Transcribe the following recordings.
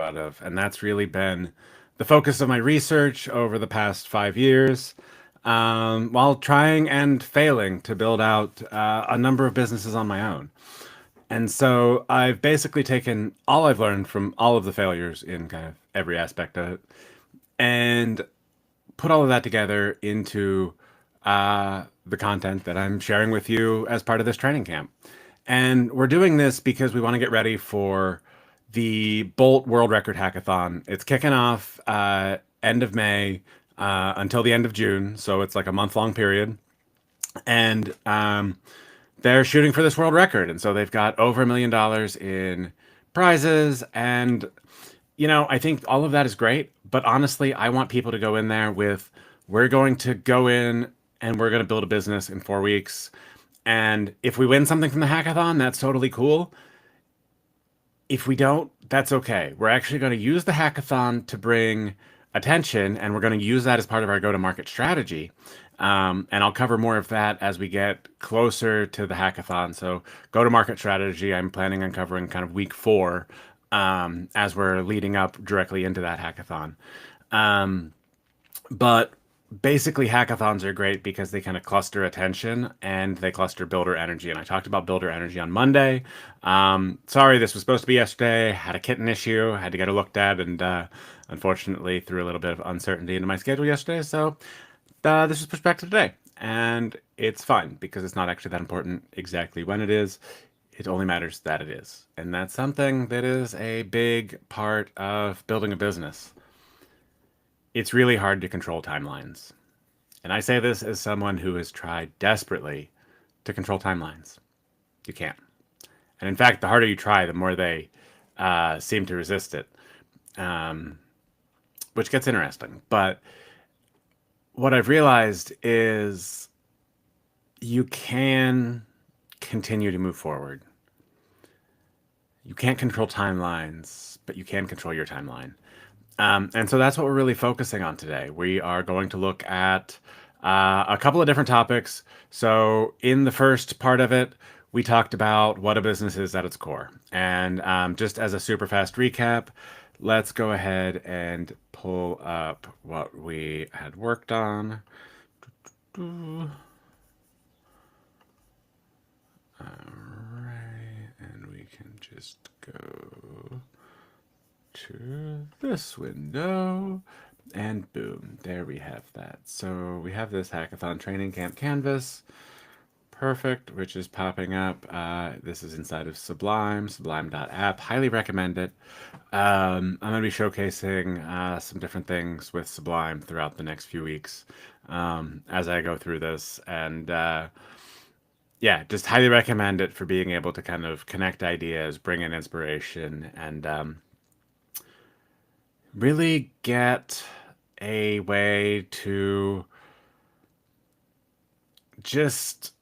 out of. And that's really been the focus of my research over the past 5 years, while trying and failing to build out a number of businesses on my own. And so I've basically taken all I've learned from all of the failures in kind of every aspect of it and put all of that together into the content that I'm sharing with you as part of this training camp. And we're doing this because we want to get ready for the Bolt World Record Hackathon. It's kicking off end of May until the end of June. So it's like a month long period. And they're shooting for this world record. And so they've got over $1 million in prizes. And I think all of that is great, but honestly, I want people to go in there with, we're going to go in and we're going to build a business in 4 weeks. And if we win something from the hackathon, that's totally cool. If we don't, that's okay. We're actually going to use the hackathon to bring attention, and we're going to use that as part of our go-to-market strategy. And I'll cover more of that as we get closer to the hackathon. So, go-to-market strategy, I'm planning on covering kind of week 4, as we're leading up directly into that hackathon. But basically, hackathons are great because they kind of cluster attention and they cluster builder energy. And I talked about builder energy on Monday. Sorry, this was supposed to be yesterday. Had a kitten issue, had to get it looked at, and unfortunately threw a little bit of uncertainty into my schedule yesterday. So this is pushed back to today. And it's fine because it's not actually that important exactly when it is. It only matters that it is. And that's something that is a big part of building a business. It's really hard to control timelines. And I say this as someone who has tried desperately to control timelines. You can't. And in fact, the harder you try, the more they seem to resist it, which gets interesting. But what I've realized is you can continue to move forward. You can't control timelines, but you can control your timeline. And so that's what we're really focusing on today. We are going to look at a couple of different topics. So, in the first part of it, we talked about what a business is at its core. And just as a super fast recap, let's go ahead and pull up what we had worked on. All right, and we can just go to this window, and boom, there we have that. So we have this hackathon training camp canvas. Perfect, which is popping up. This is inside of Sublime, sublime.app. Highly recommend it. I'm going to be showcasing some different things with Sublime throughout the next few weeks as I go through this. And yeah, just highly recommend it for being able to kind of connect ideas, bring in inspiration, and really get a way to just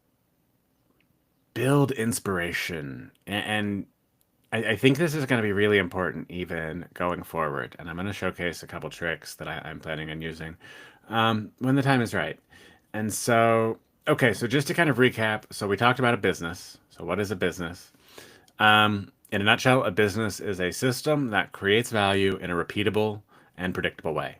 build inspiration. And I think this is going to be really important even going forward. And I'm going to showcase a couple tricks that I'm planning on using when the time is right. And so, okay, so just to kind of recap, so we talked about a business. So, what is a business? In a nutshell, a business is a system that creates value in a repeatable and predictable way.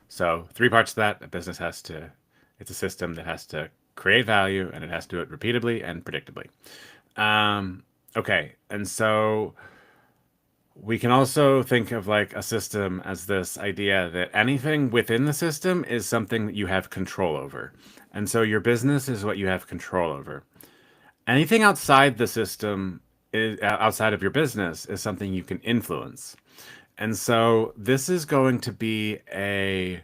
So, 3 parts to that. A business has to, it's a system that has to create value and it has to do it repeatably and predictably. Okay, and so we can also think of like a system as this idea that anything within the system is something that you have control over. And so your business is what you have control over. Anything outside the system is outside of your business is something you can influence. And so this is going to be a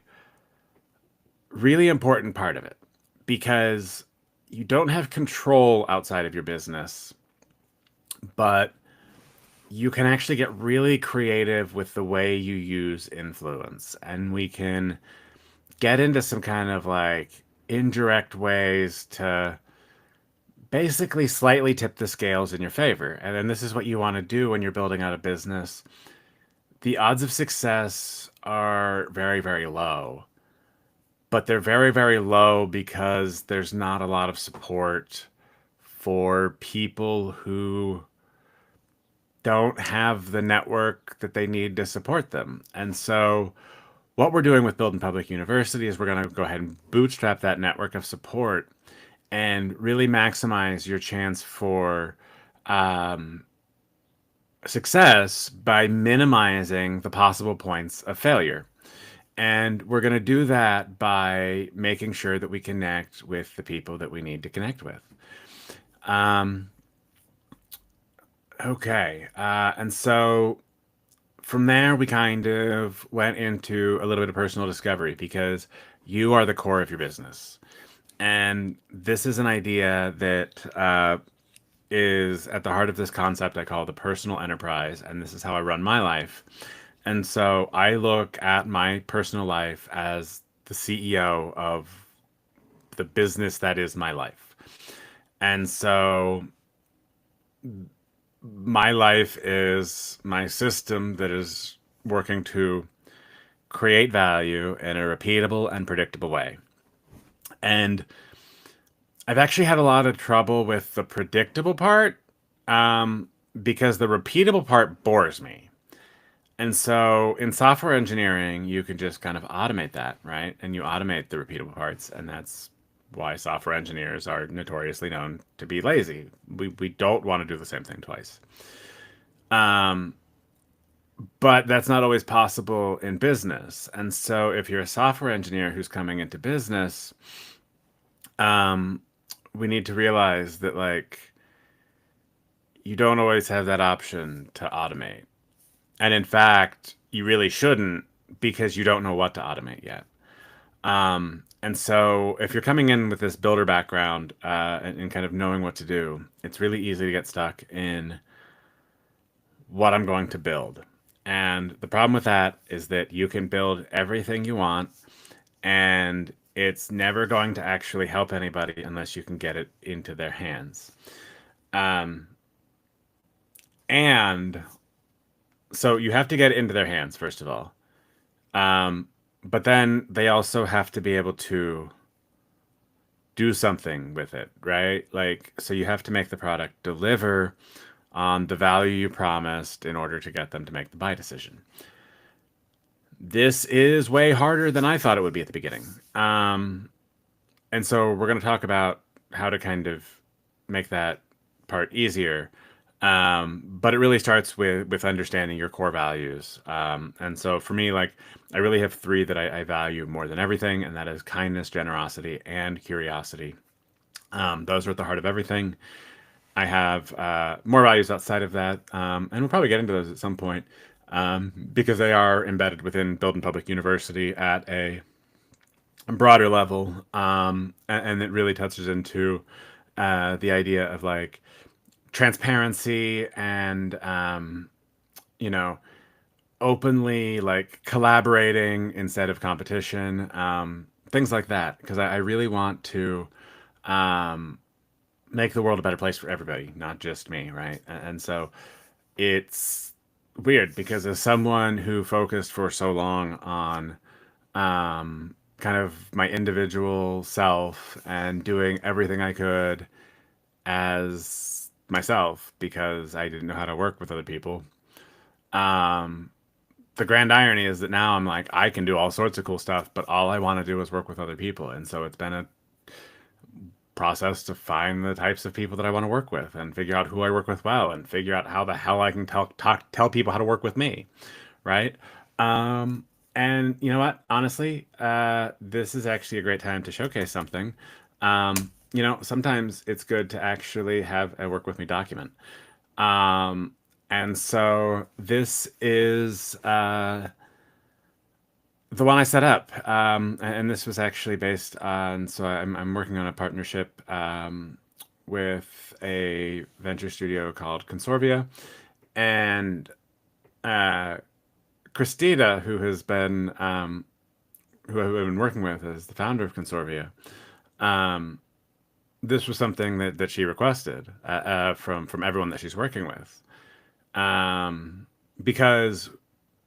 really important part of it because you don't have control outside of your business, but you can actually get really creative with the way you use influence. And we can get into some kind of like indirect ways to basically slightly tip the scales in your favor. And then this is what you want to do when you're building out a business. The odds of success are very, very low, but they're very, very low because there's not a lot of support for people who don't have the network that they need to support them. And so, what we're doing with Build in Public University is we're going to go ahead and bootstrap that network of support and really maximize your chance for um, success by minimizing the possible points of failure. And we're going to do that by making sure that we connect with the people that we need to connect with. Um, okay. And so from there, we kind of went into a little bit of personal discovery because you are the core of your business. And this is an idea that is at the heart of this concept I call the personal enterprise. And this is how I run my life. And so I look at my personal life as the CEO of the business that is my life. And so my life is my system that is working to create value in a repeatable and predictable way. And I've actually had a lot of trouble with the predictable part um, because the repeatable part bores me. And so in software engineering, you can just kind of automate that, right? And you automate the repeatable parts. And that's why software engineers are notoriously known to be lazy. We don't want to do the same thing twice. Um, but that's not always possible in business. And so if you're a software engineer who's coming into business, um, we need to realize that like you don't always have that option to automate. And in fact, you really shouldn't because you don't know what to automate yet. And so if you're coming in with this builder background and kind of knowing what to do, it's really easy to get stuck in what I'm going to build. And the problem with that is that you can build everything you want and it's never going to actually help anybody unless you can get it into their hands. Um, and so you have to get it into their hands, first of all. Um, but then they also have to be able to do something with it, right? Like, so you have to make the product deliver on the value you promised in order to get them to make the buy decision. This is way harder than I thought it would be at the beginning. And so we're going to talk about how to kind of make that part easier. But it really starts with understanding your core values. And so for me, like I really have three that I value more than everything, and that is kindness, generosity, and curiosity. Those are at the heart of everything. I have more values outside of that, and we'll probably get into those at some point because they are embedded within Build in Public University at a broader level, and it really touches into the idea of like transparency and you know openly like collaborating instead of competition, things like that. Because I really want to um, make the world a better place for everybody, not just me, right? And so it's weird because as someone who focused for so long on kind of my individual self and doing everything I could as myself because I didn't know how to work with other people. Um, the grand irony is that now I'm like, I can do all sorts of cool stuff, but all I want to do is work with other people. And so it's been a process to find the types of people that I want to work with and figure out who I work with well and figure out how the hell I can tell people how to work with me. Right. And you know what? Honestly, this is actually a great time to showcase something. Sometimes it's good to actually have a work with me document. Um, and so this is the one I set up, and this was actually based on. So I'm working on a partnership with a venture studio called Consorvia, and uh, Christina, who I've been working with as the founder of Consorvia. Um, this was something that she requested from everyone that she's working with, um, because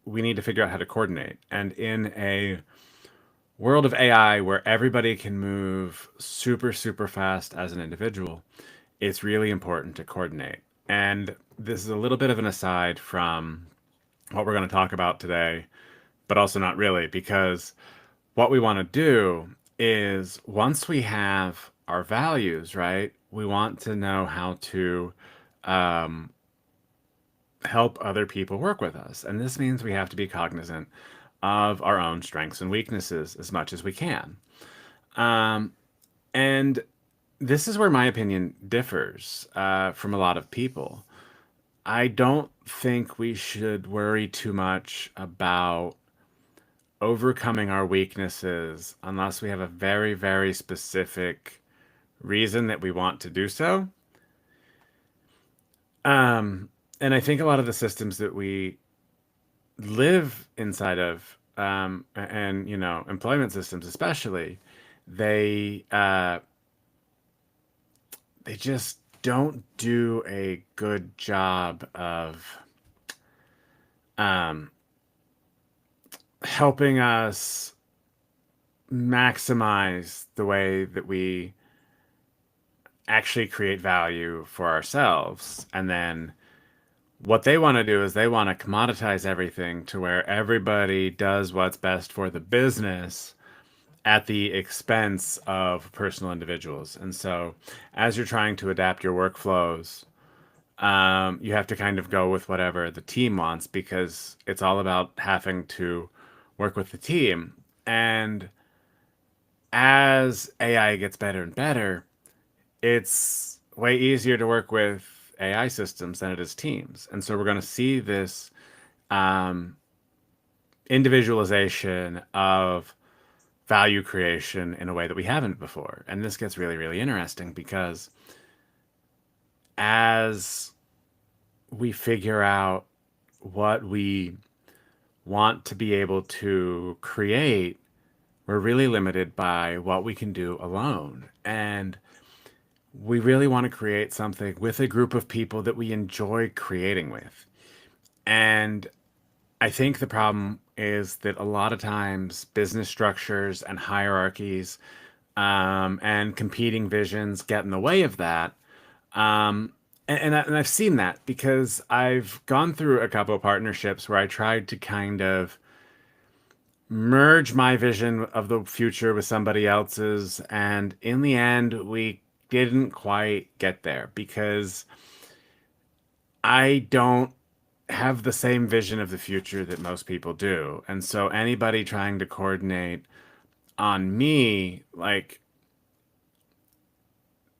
we need to figure out how to coordinate. And in a world of AI where everybody can move super, super fast as an individual, it's really important to coordinate. And this is a little bit of an aside from what we're going to talk about today, but also not really, because what we want to do is once we have our values, right, we want to know how to um, help other people work with us. And this means we have to be cognizant of our own strengths and weaknesses as much as we can. Um, and this is where my opinion differs from a lot of people. I don't think we should worry too much about overcoming our weaknesses unless we have a very, very specific reason that we want to do so. Um, and I think a lot of the systems that we live inside of, and employment systems especially, they they just don't do a good job of um, helping us maximize the way that we actually create value for ourselves. And then what they want to do is they want to commoditize everything to where everybody does what's best for the business at the expense of personal individuals. And so, as you're trying to adapt your workflows, you have to kind of go with whatever the team wants because it's all about having to work with the team. And as AI gets better and better, it's way easier to work with AI systems than it is teams. And so we're going to see this um, individualization of value creation in a way that we haven't before. And this gets really, really interesting because as we figure out what we want to be able to create, we're really limited by what we can do alone. And we really want to create something with a group of people that we enjoy creating with. And I think the problem is that a lot of times business structures and hierarchies and competing visions get in the way of that. Um, and I've seen that because I've gone through a couple of partnerships where I tried to kind of merge my vision of the future with somebody else's. And in the end, we didn't quite get there because I don't have the same vision of the future that most people do. And so anybody trying to coordinate on me, like,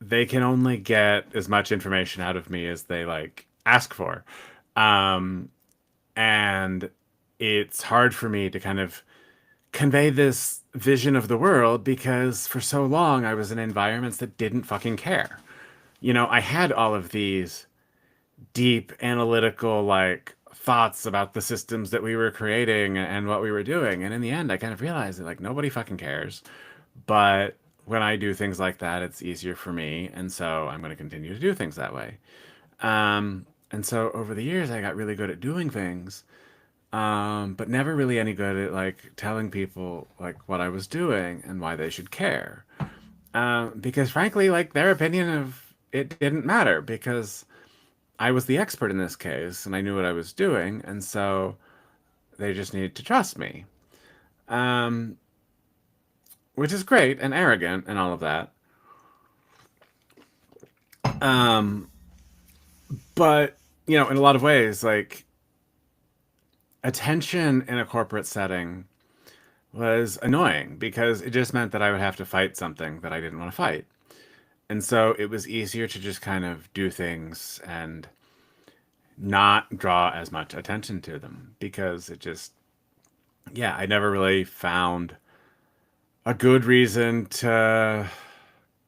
they can only get as much information out of me as they like ask for. Um, and it's hard for me to kind of convey this vision of the world because for so long I was in environments that didn't fucking care. I had all of these deep analytical like thoughts about the systems that we were creating and what we were doing. And in the end, I kind of realized that like nobody fucking cares. But when I do things like that, it's easier for me. And so I'm going to continue to do things that way. And so over the years, I got really good at doing things, but never really any good at like telling people like what I was doing and why they should care. Because frankly, like their opinion of it didn't matter because I was the expert in this case and I knew what I was doing. And so they just needed to trust me, um, which is great and arrogant and all of that. Um, but, in a lot of ways, like attention in a corporate setting was annoying because it just meant that I would have to fight something that I didn't want to fight. And so it was easier to just kind of do things and not draw as much attention to them because it just, yeah, I never really found a good reason to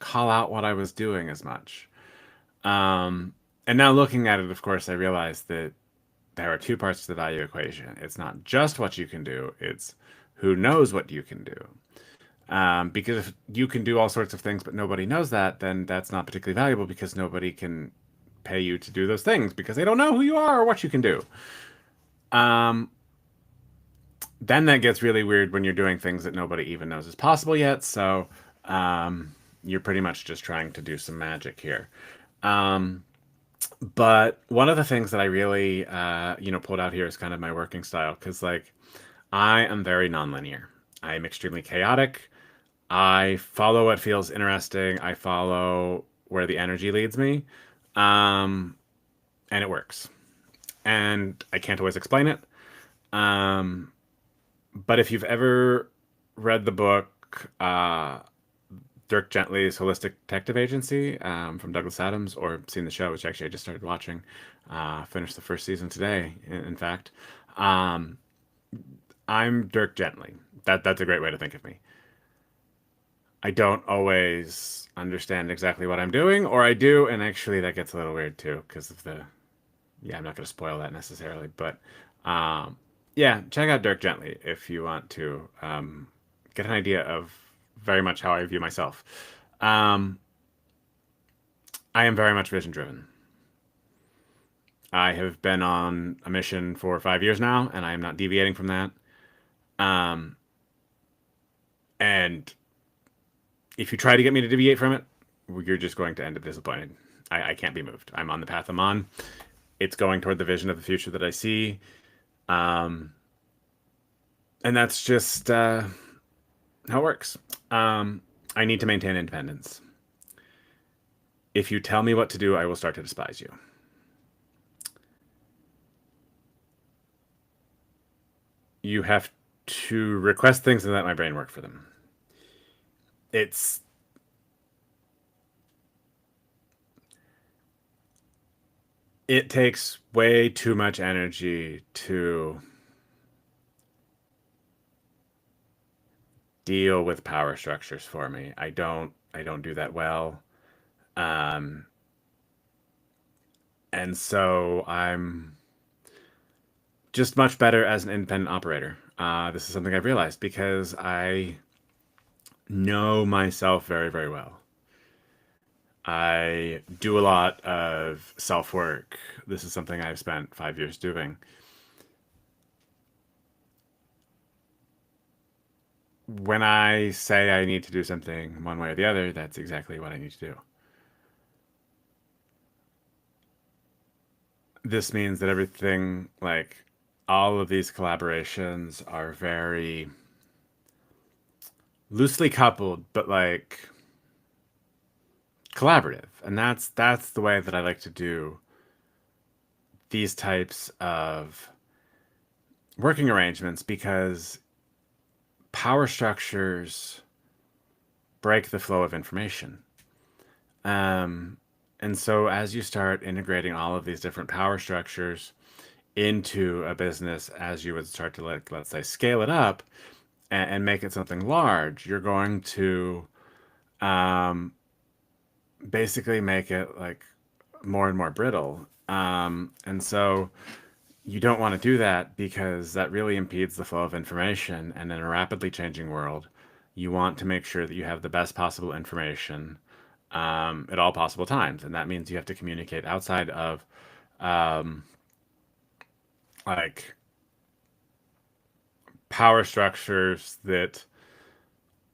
call out what I was doing as much. Um, and now looking at it, of course, I realized that there are two parts to the value equation. It's not just what you can do, it's who knows what you can do. Because if you can do all sorts of things, but nobody knows that, then that's not particularly valuable because nobody can pay you to do those things because they don't know who you are or what you can do. Um, then that gets really weird when you're doing things that nobody even knows is possible yet. So you're pretty much just trying to do some magic here. Um, But one of the things that I really, pulled out here is kind of my working style, because like I am very nonlinear. I am extremely chaotic. I follow what feels interesting. I follow where the energy leads me, um, and it works. And I can't always explain it. Um, but if you've ever read the book Dirk Gently's Holistic Detective Agency from Douglas Adams, or seen the show, which actually I just started watching, finished the first season today, in fact, um, I'm Dirk Gently. That's a great way to think of me. I don't always understand exactly what I'm doing, or I do, and actually that gets a little weird too because of the. Yeah, I'm not going to spoil that necessarily, but um, yeah, check out Dirk Gently if you want to get an idea of very much how I view myself. Um, I am very much vision driven. I have been on a mission for 5 years now, and I am not deviating from that. Um, and if you try to get me to deviate from it, you're just going to end up disappointed. I can't be moved. I'm on the path I'm on. It's going toward the vision of the future that I see. Um, and that's just how it works. Um, I need to maintain independence. If you tell me what to do, I will start to despise you. You have to request things and let my brain work for them. It's it takes way too much energy to deal with power structures for me. I don't do that well. Um, and so I'm just much better as an independent operator. This is something I've realized because I know myself very, very well. I do a lot of self work. This is something I've spent 5 years doing. When I say I need to do something one way or the other, that's exactly what I need to do. This means that everything, like all of these collaborations, are very loosely coupled, but like collaborative. And that's the way that I like to do these types of working arrangements because power structures break the flow of information. Um, and so as you start integrating all of these different power structures into a business, as you would start to let's say scale it up and make it something large, you're going to um, basically make it like more and more brittle. And so you don't want to do that because that really impedes the flow of information. And in a rapidly changing world, you want to make sure that you have the best possible information at all possible times. And that means you have to communicate outside of um, like power structures that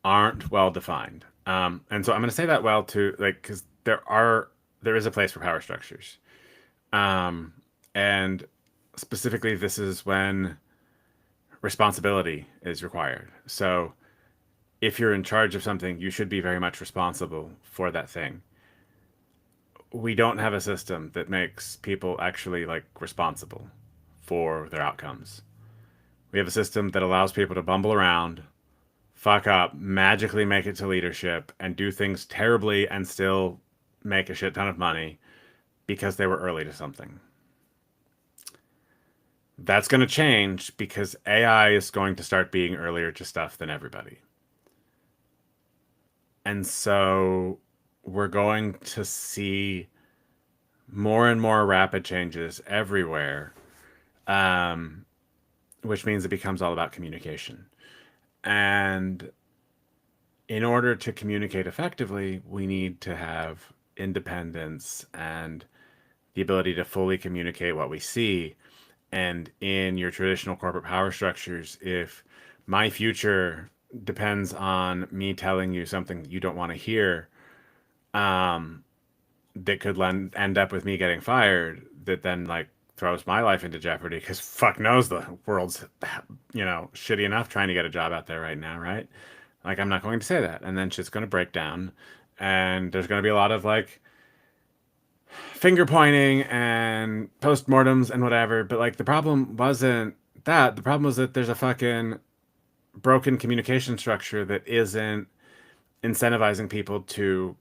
aren't well defined. And so I'm going to say that well too, like, because there is a place for power structures. Um, and specifically, this is when responsibility is required. So if you're in charge of something, you should be very much responsible for that thing. We don't have a system that makes people actually like responsible for their outcomes. We have a system that allows people to bumble around, fuck up, magically make it to leadership, and do things terribly and still make a shit ton of money because they were early to something. That's going to change because AI is going to start being earlier to stuff than everybody. And so we're going to see more and more rapid changes everywhere, um, which means it becomes all about communication. And in order to communicate effectively, we need to have independence and the ability to fully communicate what we see. And in your traditional corporate power structures, if my future depends on me telling you something that you don't want to hear, um, that could end up with me getting fired, that then like throws my life into jeopardy, because fuck knows the world's shitty enough trying to get a job out there right now, right? Like, I'm not going to say that, and then shit's going to break down, and there's going to be a lot of like finger pointing and postmortems and whatever. But like, the problem wasn't that. The problem was that there's a fucking broken communication structure that isn't incentivizing people to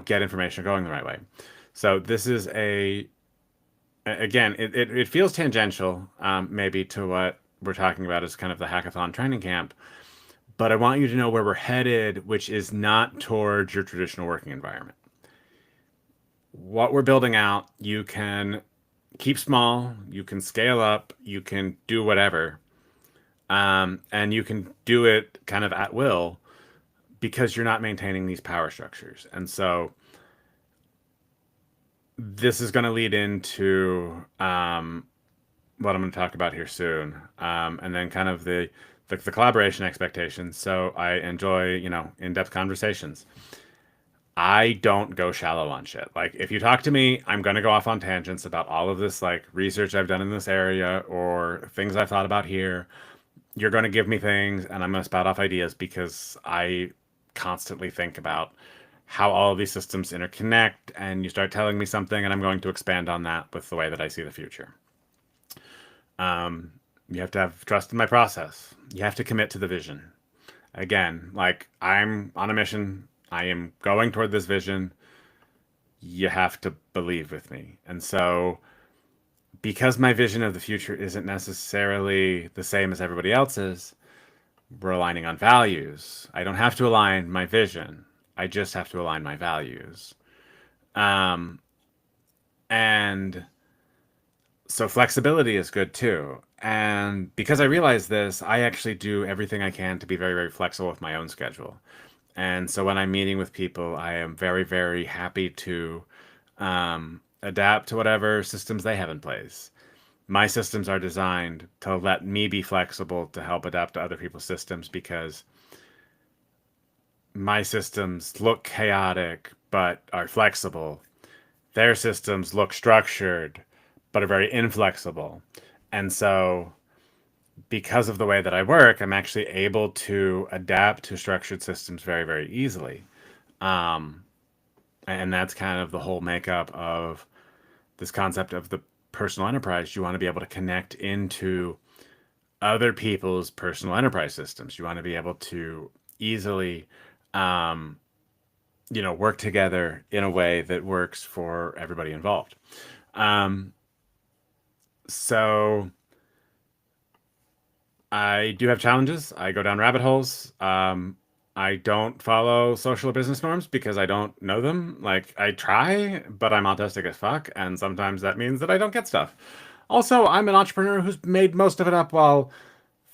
get information going the right way. So this is again, it feels tangential, maybe, to what we're talking about as kind of the hackathon training camp, but I want you to know where we're headed, which is not towards your traditional working environment. What we're building out, you can keep small, you can scale up, you can do whatever, and you can do it kind of at will, because you're not maintaining these power structures. And so this is going to lead into what I'm going to talk about here soon, and then kind of the collaboration expectations. So I enjoy in-depth conversations. I don't go shallow on shit. Like, if you talk to me, I'm going to go off on tangents about all of this like research I've done in this area or things I've thought about here. You're going to give me things, and I'm going to spout off ideas, because I constantly think about how all of these systems interconnect, and you start telling me something, and I'm going to expand on that with the way that I see the future. You have to have trust in my process. You have to commit to the vision. Again, like, I'm on a mission. I am going toward this vision. You have to believe with me. And so, because my vision of the future isn't necessarily the same as everybody else's, we're aligning on values. I don't have to align my vision. I just have to align my values. Um, and so flexibility is good too. And because I realize this, I actually do everything I can to be very, very flexible with my own schedule. And so when I'm meeting with people, I am very, very happy to adapt to whatever systems they have in place. My systems are designed to let me be flexible to help adapt to other people's systems, because my systems look chaotic but are flexible. Their systems look structured but are very inflexible. And so, because of the way that I work, I'm actually able to adapt to structured systems very, very easily. Um, and that's kind of the whole makeup of this concept of the personal enterprise. You want to be able to connect into other people's personal enterprise systems. You want to be able to easily, um, work together in a way that works for everybody involved. Um, so I do have challenges. I go down rabbit holes. I don't follow social or business norms because I don't know them. Like, I try, but I'm autistic as fuck, and sometimes that means that I don't get stuff. Also, I'm an entrepreneur who's made most of it up while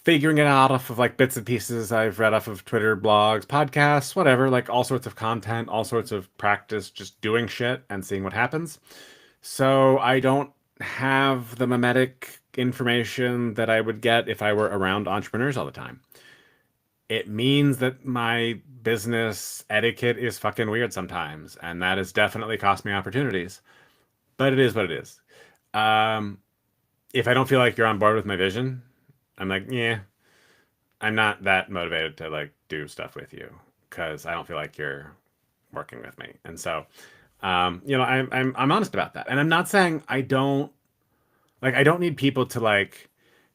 figuring it out off of like bits and pieces I've read off of Twitter, blogs, podcasts, whatever, like all sorts of content, all sorts of practice, just doing shit and seeing what happens. So I don't have the mimetic information that I would get if I were around entrepreneurs all the time. It means that my business etiquette is fucking weird sometimes, and that has definitely cost me opportunities. But it is what it is. Um, if I don't feel like you're on board with my vision, I'm like, yeah, I'm not that motivated to like do stuff with you, because I don't feel like you're working with me. And so, I'm honest about that. And I'm not saying I don't need people to like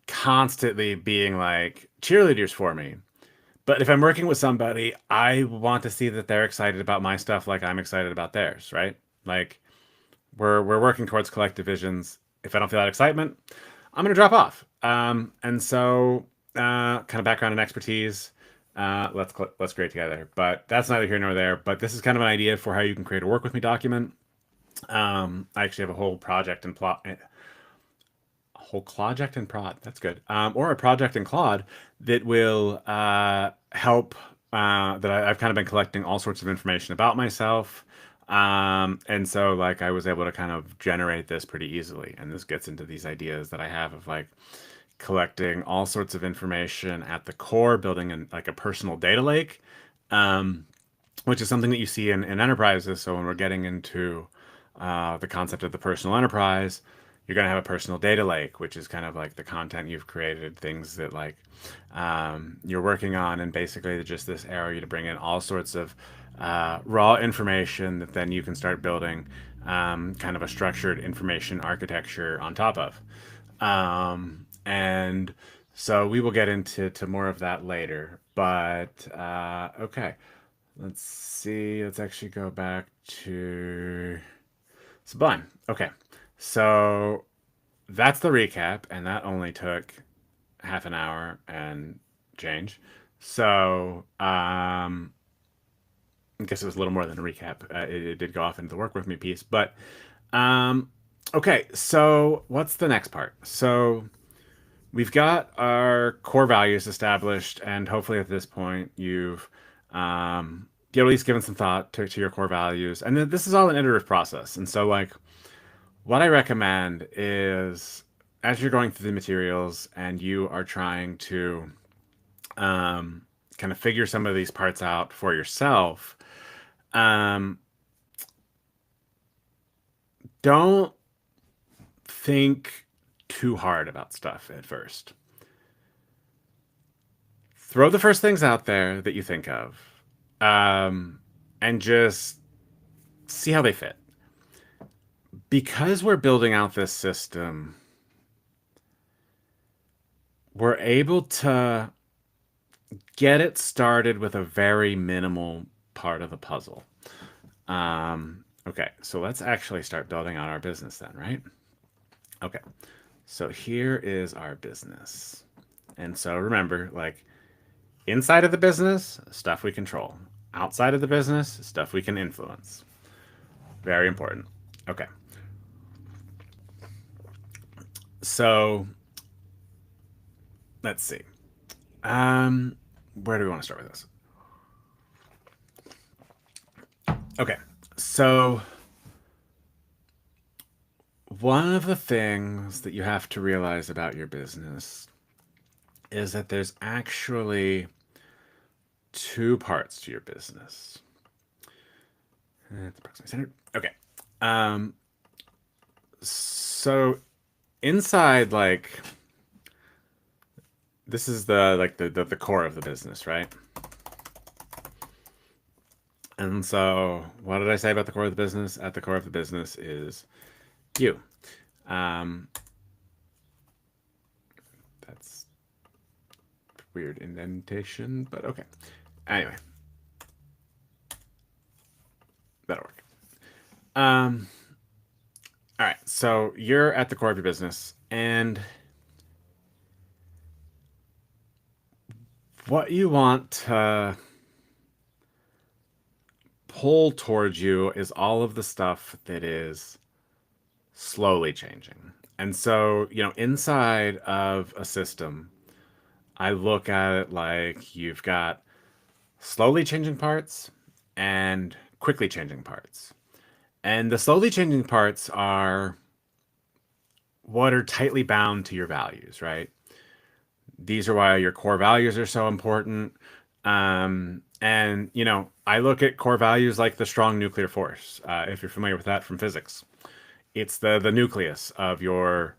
constantly being like cheerleaders for me. But if I'm working with somebody, I want to see that they're excited about my stuff like I'm excited about theirs, right? Like, we're working towards collective visions. If I don't feel that excitement, I'm gonna drop off. And so, kind of background and expertise. Let's create together. But that's neither here nor there. But this is kind of an idea for how you can create a work with me document. I actually have a whole project and plot, a whole project and prod. That's good. Or a project in Claude that will help. I've kind of been collecting all sorts of information about myself. And so like I was able to kind of generate this pretty easily. And this gets into these ideas that I have of like collecting all sorts of information at the core, building like a personal data lake. Um, which is something that you see in enterprises. So when we're getting into the concept of the personal enterprise, you're going to have a personal data lake, which is kind of like the content you've created, things that like you're working on, and basically just this area to bring in all sorts of raw information that then you can start building kind of a structured information architecture on top of. And so we will get into more of that later. But okay, let's see. Let's actually go back to Sublime. Okay, so that's the recap, and that only took half an hour and change. So I guess it was a little more than a recap. It did go off into the work with me piece, but um, okay. So what's the next part? So we've got our core values established, and hopefully at this point you at least given some thought to your core values. And then this is all an iterative process. And so like what I recommend is as you're going through the materials and you are trying to kind of figure some of these parts out for yourself, um, don't think too hard about stuff at first. Throw the first things out there that you think of, um, and just see how they fit. Because we're building out this system, we're able to get it started with a very minimal part of the puzzle. Okay, so let's actually start building out our business then, right? Okay, so here is our business. And so remember, like inside of the business, stuff we control. Outside of the business, stuff we can influence. Very important. Okay, so let's see. Where do we want to start with this? Okay, so one of the things that you have to realize about your business is that there's actually two parts to your business. It's approximately centered. Okay. Um, so inside, like this is the like the core of the business, right? And so what did I say about the core of the business? At the core of the business is you. Um, that's weird indentation, but okay. Anyway, that'll work. Um, all right. So you're at the core of your business, and what you want to pull towards you is all of the stuff that is slowly changing. And so, inside of a system, I look at it like you've got slowly changing parts and quickly changing parts. And the slowly changing parts are what are tightly bound to your values, right? These are why your core values are so important. And I look at core values like the strong nuclear force. If you're familiar with that from physics, it's the nucleus of your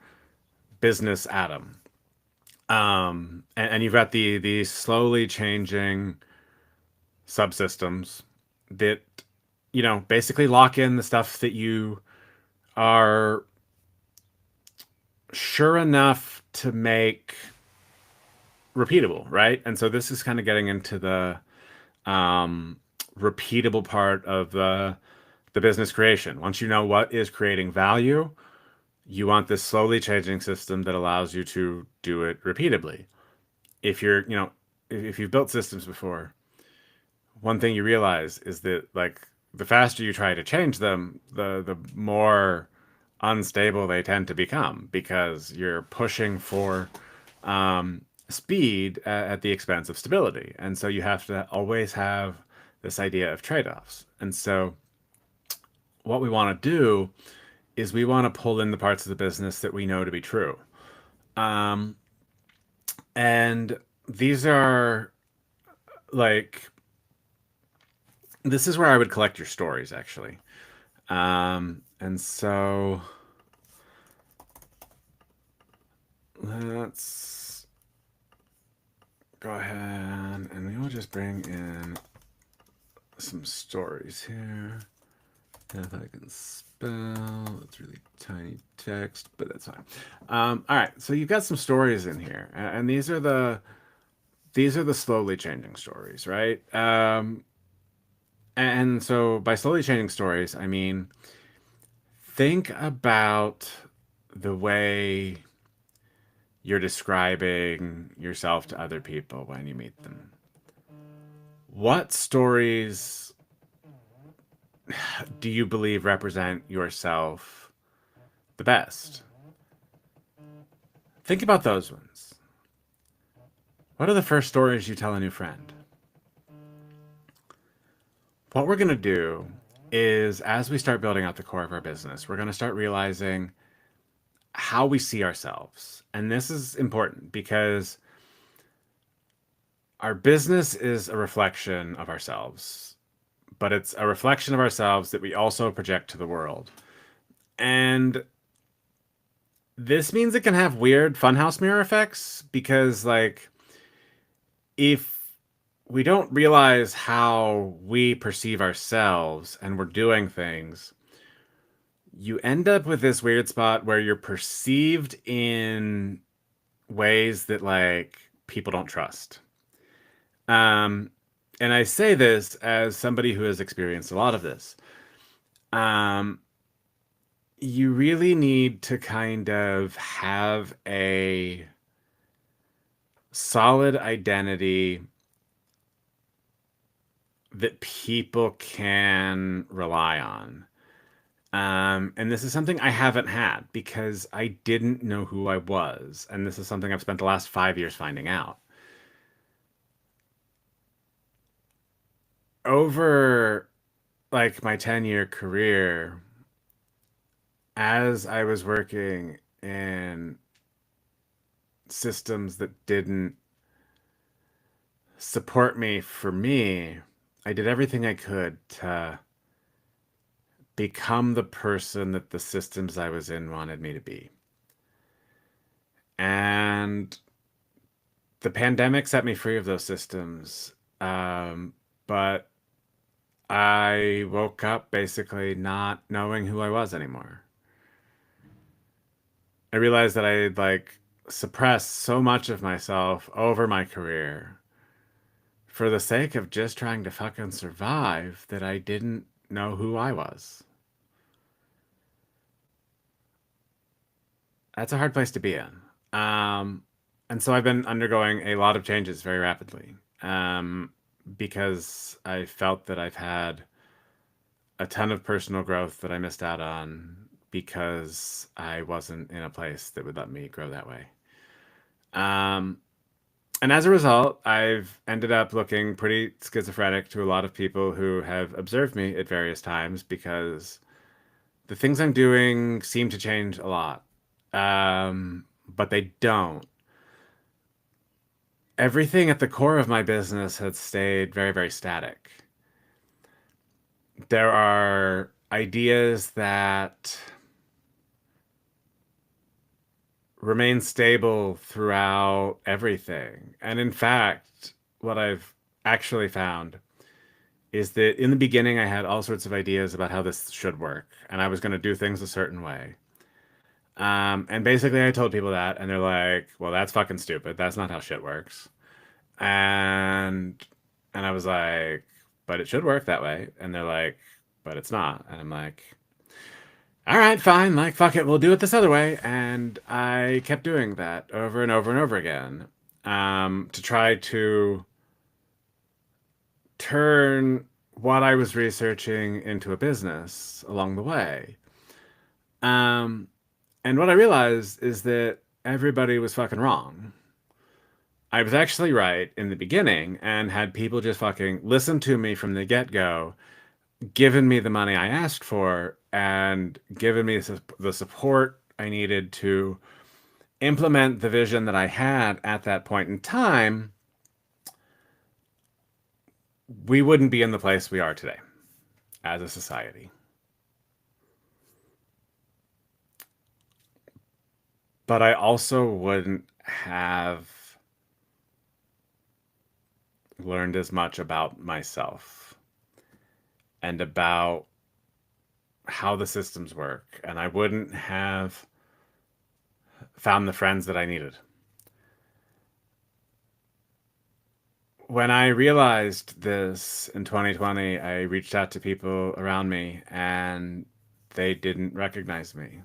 business atom. And you've got the slowly changing subsystems that basically lock in the stuff that you are sure enough to make repeatable, right? And so this is kind of getting into the um, repeatable part of the business creation. Once you know what is creating value, you want this slowly changing system that allows you to do it repeatably. If you're, if you've built systems before, one thing you realize is that like the faster you try to change them, the more unstable they tend to become because you're pushing for speed at the expense of stability. And so you have to always have this idea of trade-offs. And so what we want to do is we want to pull in the parts of the business that we know to be true. Um, and these are like this is where I would collect your stories, actually. And so let's go ahead and we will just bring in some stories here. If I can spell, it's really tiny text, but that's fine. All right, so you've got some stories in here, and these are the slowly changing stories, right? And so by slowly changing stories, I mean think about the way you're describing yourself to other people when you meet them. What stories do you believe represent yourself the best? Think about those ones. What are the first stories you tell a new friend? What we're going to do is, as we start building out the core of our business, we're going to start realizing how we see ourselves. And this is important because our business is a reflection of ourselves, but it's a reflection of ourselves that we also project to the world. And this means it can have weird funhouse mirror effects because, like, if we don't realize how we perceive ourselves and we're doing things, you end up with this weird spot where you're perceived in ways that, like, people don't trust. Um, and I say this as somebody who has experienced a lot of this. Um, you really need to kind of have a solid identity that people can rely on. And this is something I haven't had because I didn't know who I was. And this is something I've spent the last 5 years finding out. Over like my 10-year career, as I was working in systems that didn't support me for me, I did everything I could to become the person that the systems I was in wanted me to be. And the pandemic set me free of those systems. But I woke up basically not knowing who I was anymore. I realized that I had like suppressed so much of myself over my career for the sake of just trying to fucking survive that I didn't know who I was. That's a hard place to be in. And so I've been undergoing a lot of changes very rapidly because I felt that I've had a ton of personal growth that I missed out on because I wasn't in a place that would let me grow that way. Um, and as a result, I've ended up looking pretty schizophrenic to a lot of people who have observed me at various times because the things I'm doing seem to change a lot. But they don't. Everything at the core of my business has stayed very, very static. There are ideas that remain stable throughout everything. And in fact, what I've actually found is that in the beginning, I had all sorts of ideas about how this should work, and I was going to do things a certain way. And basically, I told people that, and they're like, "Well, that's fucking stupid. That's not how shit works." And and I was like, "But it should work that way." And they're like, "But it's not." And I'm like, "All right, fine. Like, fuck it. We'll do it this other way." And I kept doing that over and over and over again, to try to turn what I was researching into a business along the way. Um, and what I realized is that everybody was fucking wrong. I was actually right in the beginning and had people just fucking listen to me from the get-go, given me the money I asked for, and given me the support I needed to implement the vision that I had at that point in time. we wouldn't be in the place we are today as a society. But I also wouldn't have learned as much about myself and about how the systems work, and I wouldn't have found the friends that I needed. When I realized this in 2020, I reached out to people around me and they didn't recognize me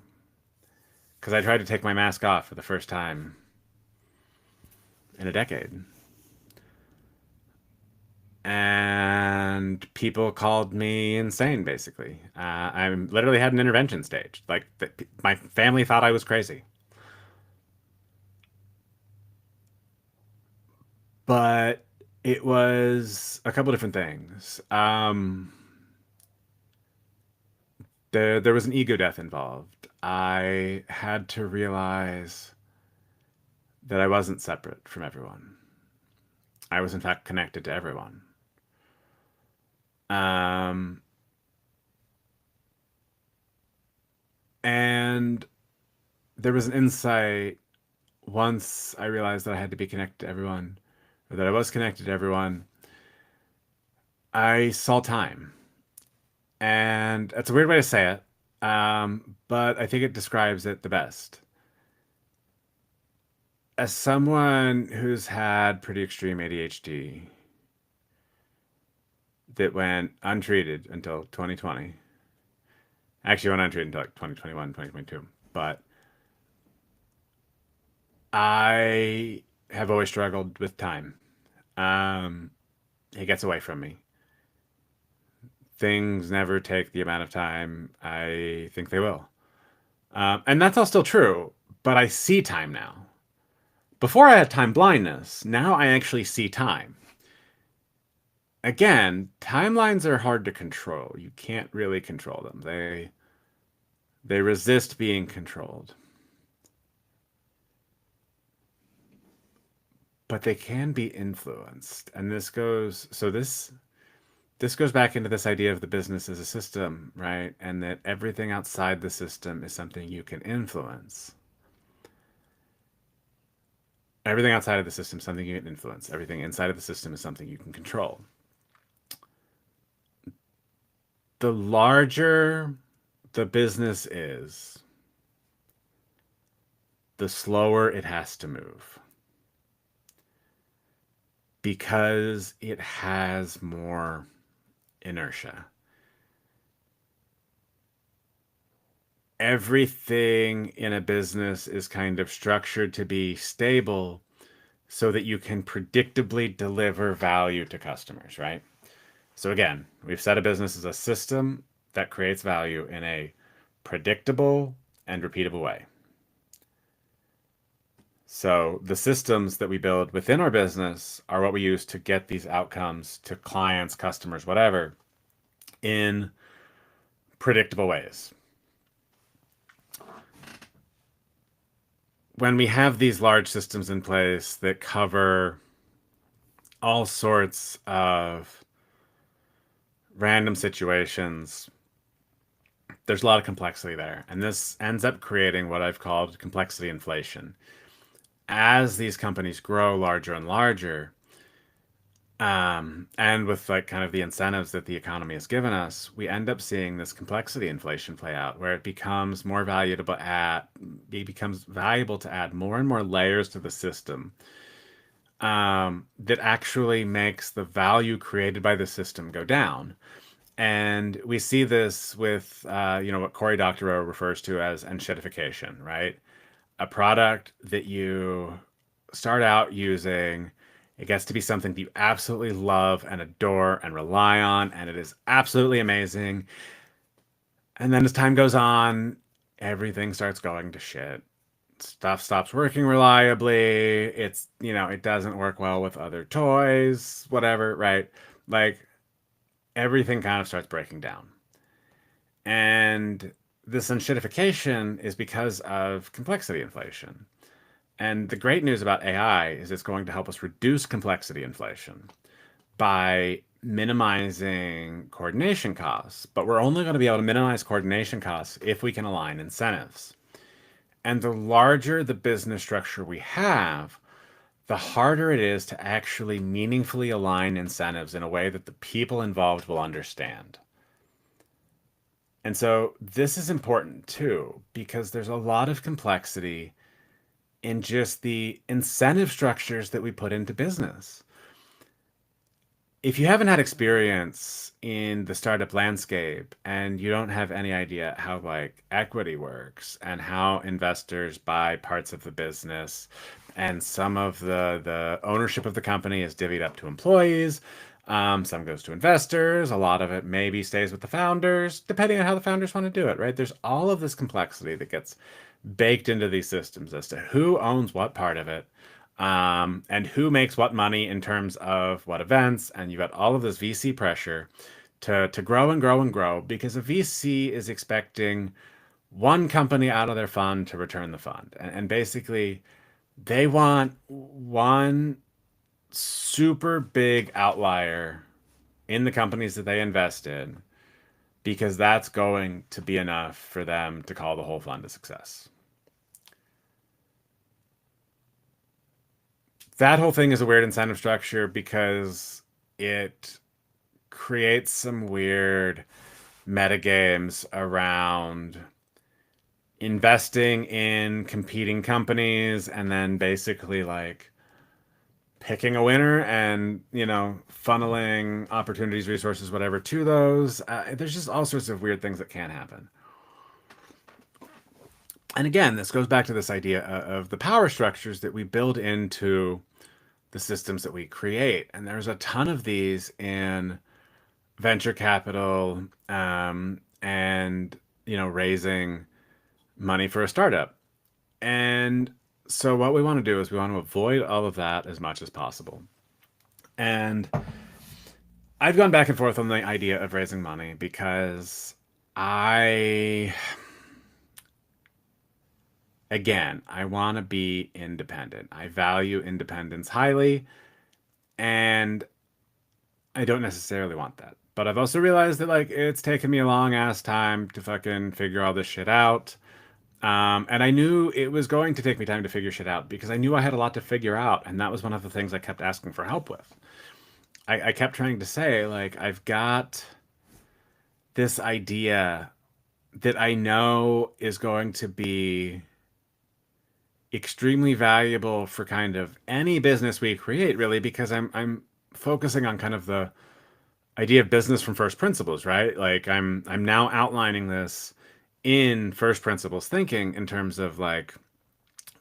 because I tried to take my mask off for the first time in a decade. And people called me insane, basically. I literally had an intervention stage. Like, my family thought I was crazy. But it was a couple different things. There was an ego death involved. I had to realize that I wasn't separate from everyone. I was in fact connected to everyone. Um, and there was an insight once I realized that I had to be connected to everyone, or that I was connected to everyone. I saw time, and that's a weird way to say it, but I think it describes it the best. As someone who's had pretty extreme ADHD that went untreated until 2020, actually went untreated until like 2021, 2022, but I have always struggled with time. Um, it gets away from me. Things never take the amount of time I think they will. And that's all still true, but I see time now. Before I had time blindness, now I actually see time. Again, timelines are hard to control. You can't really control them. They resist being controlled. But they can be influenced. And this goes back into this idea of the business as a system, right? And that everything outside the system is something you can influence. Everything outside of the system is something you can influence. Everything inside of the system is something you can control. The larger the business is, the slower it has to move because it has more inertia. Everything in a business is kind of structured to be stable so that you can predictably deliver value to customers, right? So again, we've set a business as a system that creates value in a predictable and repeatable way. So the systems that we build within our business are what we use to get these outcomes to clients, customers, whatever, in predictable ways. When we have these large systems in place that cover all sorts of random situations, there's a lot of complexity there. And this ends up creating what I've called complexity inflation. As these companies grow larger and larger, and with like kind of the incentives that the economy has given us, we end up seeing this complexity inflation play out where it becomes valuable to add more and more layers to the system, that actually makes the value created by the system go down. And we see this with, what Cory Doctorow refers to as enshittification, right? A product that you start out using, it gets to be something that you absolutely love and adore and rely on, and it is absolutely amazing. And then as time goes on, everything starts going to shit. Stuff stops working reliably. It doesn't work well with other toys, whatever, right? Like everything kind of starts breaking down. And this unshittification is because of complexity inflation. And the great news about AI is it's going to help us reduce complexity inflation by minimizing coordination costs, but we're only going to be able to minimize coordination costs if we can align incentives. And the larger the business structure we have, the harder it is to actually meaningfully align incentives in a way that the people involved will understand. And so this is important too, because there's a lot of complexity in just the incentive structures that we put into business. If you haven't had experience in the startup landscape and you don't have any idea how like equity works and how investors buy parts of the business and some of the ownership of the company is divvied up to employees, some goes to investors, a lot of it maybe stays with the founders, depending on how the founders want to do it, right? There's all of this complexity that gets baked into these systems as to who owns what part of it, and who makes what money in terms of what events. And you've got all of this VC pressure to grow and grow and grow because a VC is expecting one company out of their fund to return the fund. And basically, they want one super big outlier in the companies that they invest in because that's going to be enough for them to call the whole fund a success. That whole thing is a weird incentive structure because it creates some weird metagames around investing in competing companies and then basically like picking a winner and funneling opportunities, resources, whatever to those. There's just all sorts of weird things that can happen. And again, this goes back to this idea of the power structures that we build into the systems that we create. And there's a ton of these in venture capital, and raising money for a startup. And so what we want to do is we want to avoid all of that as much as possible. And I've gone back and forth on the idea of raising money because I again, I want to be independent. I value independence highly, and I don't necessarily want that. But I've also realized that like it's taken me a long ass time to fucking figure all this shit out. And I knew it was going to take me time to figure shit out because I knew I had a lot to figure out, and that was one of the things I kept asking for help with. I kept trying to say, like, I've got this idea that I know is going to be extremely valuable for kind of any business we create, really, because I'm focusing on kind of the idea of business from first principles, right? Like I'm now outlining this in first principles thinking in terms of like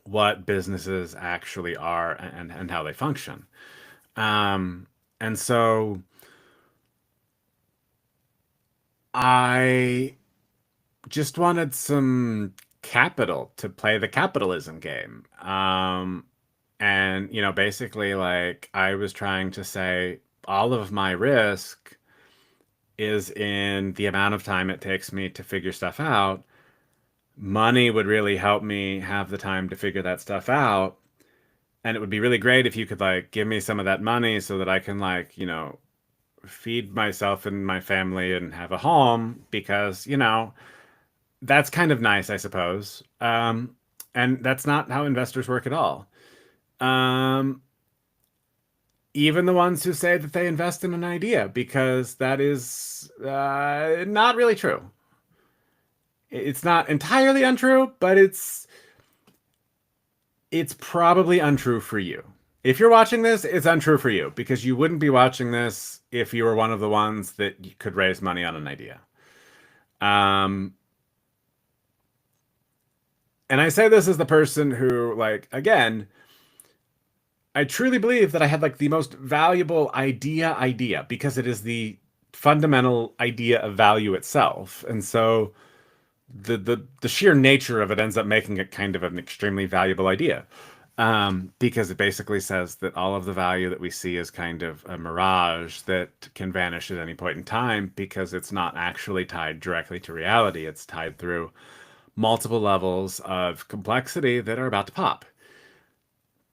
what businesses actually are and how they function. And so I just wanted some capital to play the capitalism game. And basically like I was trying to say all of my risk is in the amount of time it takes me to figure stuff out. Money would really help me have the time to figure that stuff out. And it would be really great if you could like give me some of that money so that I can like, feed myself and my family and have a home because, that's kind of nice, I suppose. And that's not how investors work at all. Um, Even the ones who say that they invest in an idea, because that is not really true. It's not entirely untrue, but it's probably untrue for you. If you're watching this, it's untrue for you because you wouldn't be watching this if you were one of the ones that could raise money on an idea. Um, and I say this as the person who, like, again, I truly believe that I had like the most valuable idea because it is the fundamental idea of value itself. And so the sheer nature of it ends up making it kind of an extremely valuable idea. Because it basically says that all of the value that we see is kind of a mirage that can vanish at any point in time because it's not actually tied directly to reality. It's tied through multiple levels of complexity that are about to pop.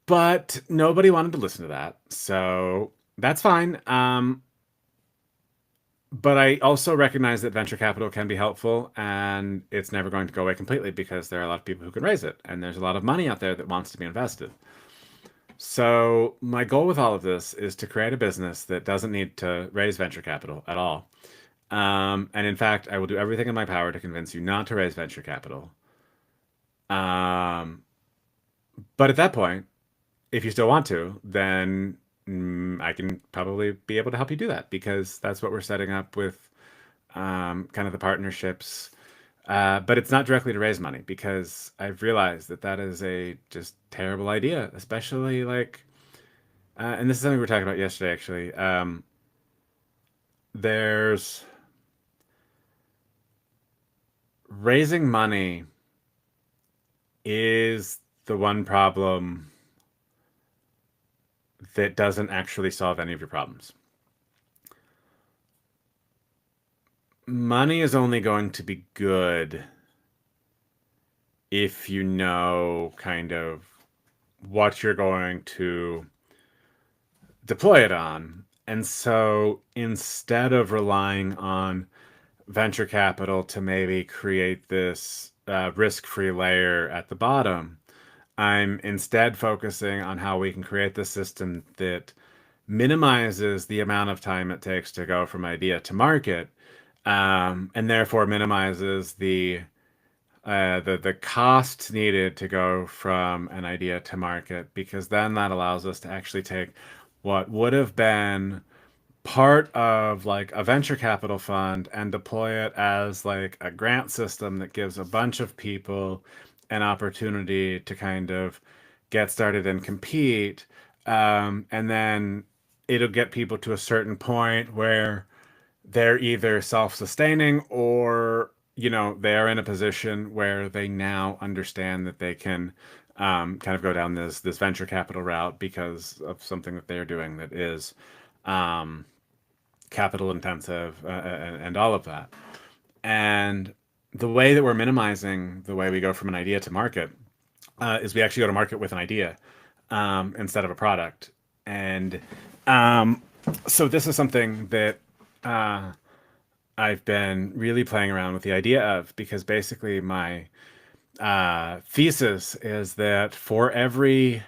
But nobody wanted to listen to that, so that's fine. But I also recognize that venture capital can be helpful and it's never going to go away completely because there are a lot of people who can raise it and there's a lot of money out there that wants to be invested. So, my goal with all of this is to create a business that doesn't need to raise venture capital at all. And in fact, I will do everything in my power to convince you not to raise venture capital. Um, but at that point, if you still want to, then I can probably be able to help you do that because that's what we're setting up with kind of the partnerships. But it's not directly to raise money because I've realized that that is a just terrible idea, especially like, and this is something we were talking about yesterday actually. There's raising money is the one problem that doesn't actually solve any of your problems. Money is only going to be good if you know kind of what you're going to deploy it on. And so instead of relying on venture capital to maybe create this risk-free layer at the bottom, I'm instead focusing on how we can create the system that minimizes the amount of time it takes to go from idea to market, and therefore minimizes the cost needed to go from an idea to market, because then that allows us to actually take what would have been part of like a venture capital fund and deploy it as like a grant system that gives a bunch of people an opportunity to kind of get started and compete. And then it'll get people to a certain point where they're either self-sustaining or they're in a position where they now understand that they can kind of go down this venture capital route because of something that they're doing that is um, capital intensive, and all of that. And the way that we're minimizing the way we go from an idea to market is we actually go to market with an idea instead of a product. And um, so this is something that uh, I've been really playing around with the idea of, because basically my thesis is that for every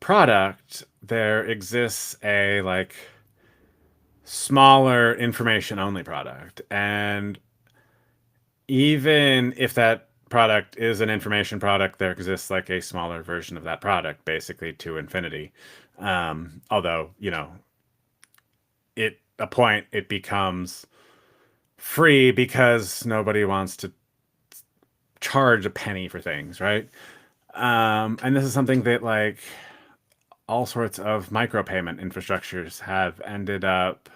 product there exists a like smaller information only product. And even if that product is an information product, there exists like a smaller version of that product, basically to infinity. Although, it a point it becomes free because nobody wants to charge a penny for things, right? And this is something that like all sorts of micropayment infrastructures have ended up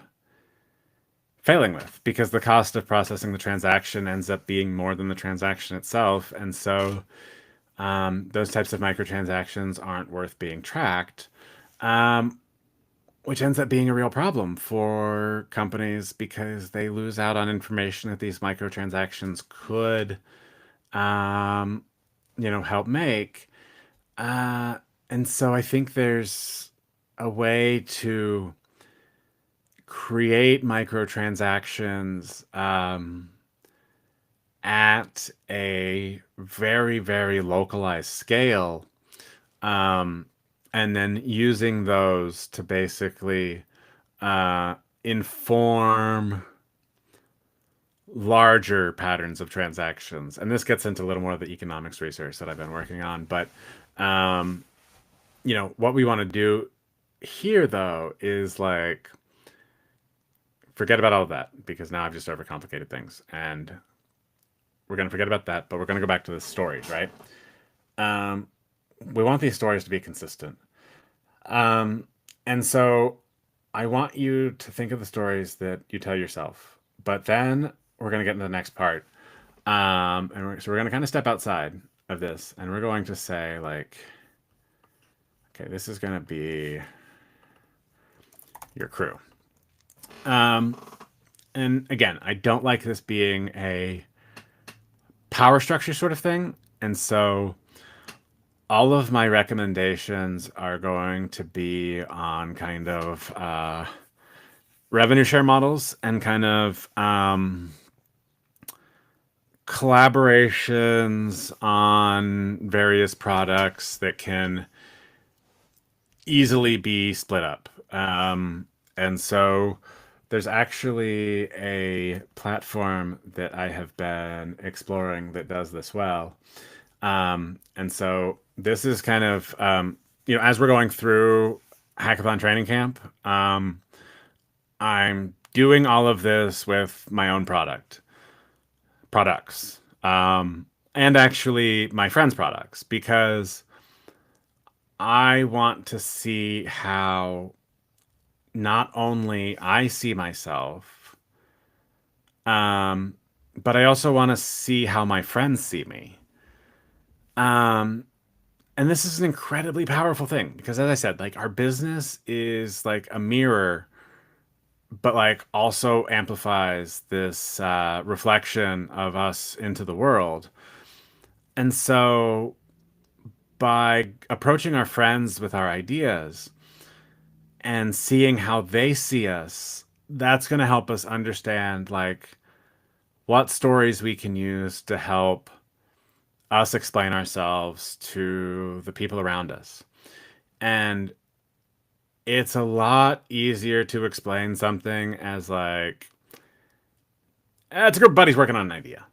failing with, because the cost of processing the transaction ends up being more than the transaction itself. And so those types of microtransactions aren't worth being tracked, um, which ends up being a real problem for companies because they lose out on information that these microtransactions could, um, help make. Uh, and so I think there's a way to create microtransactions at a very, very localized scale, um, and then using those to basically uh, inform larger patterns of transactions. And this gets into a little more of the economics research that I've been working on. But um, what we want to do here, though, is like forget about all of that because now I've just overcomplicated things, and we're going to forget about that, but we're going to go back to the stories, right? Um, we want these stories to be consistent. Um, and so I want you to think of the stories that you tell yourself, but then we're going to get into the next part. So we're going to kind of step outside of this and we're going to say, like, okay, this is going to be your crew. Um, and again, I don't like this being a power structure sort of thing. And so all of my recommendations are going to be on kind of revenue share models and kind of collaborations on various products that can easily be split up. And so there's actually a platform that I have been exploring that does this well. And so this is kind of, as we're going through Hackathon Training Camp, I'm doing all of this with my own products, and actually my friends' products, because I want to see how not only I see myself, um, but I also want to see how my friends see me. Um, and this is an incredibly powerful thing because, as I said, like our business is like a mirror, but like also amplifies this reflection of us into the world. And so, by approaching our friends with our ideas and seeing how they see us, that's going to help us understand like what stories we can use to help us explain ourselves to the people around us. And it's a lot easier to explain something as like, it's a group of buddies working on an idea.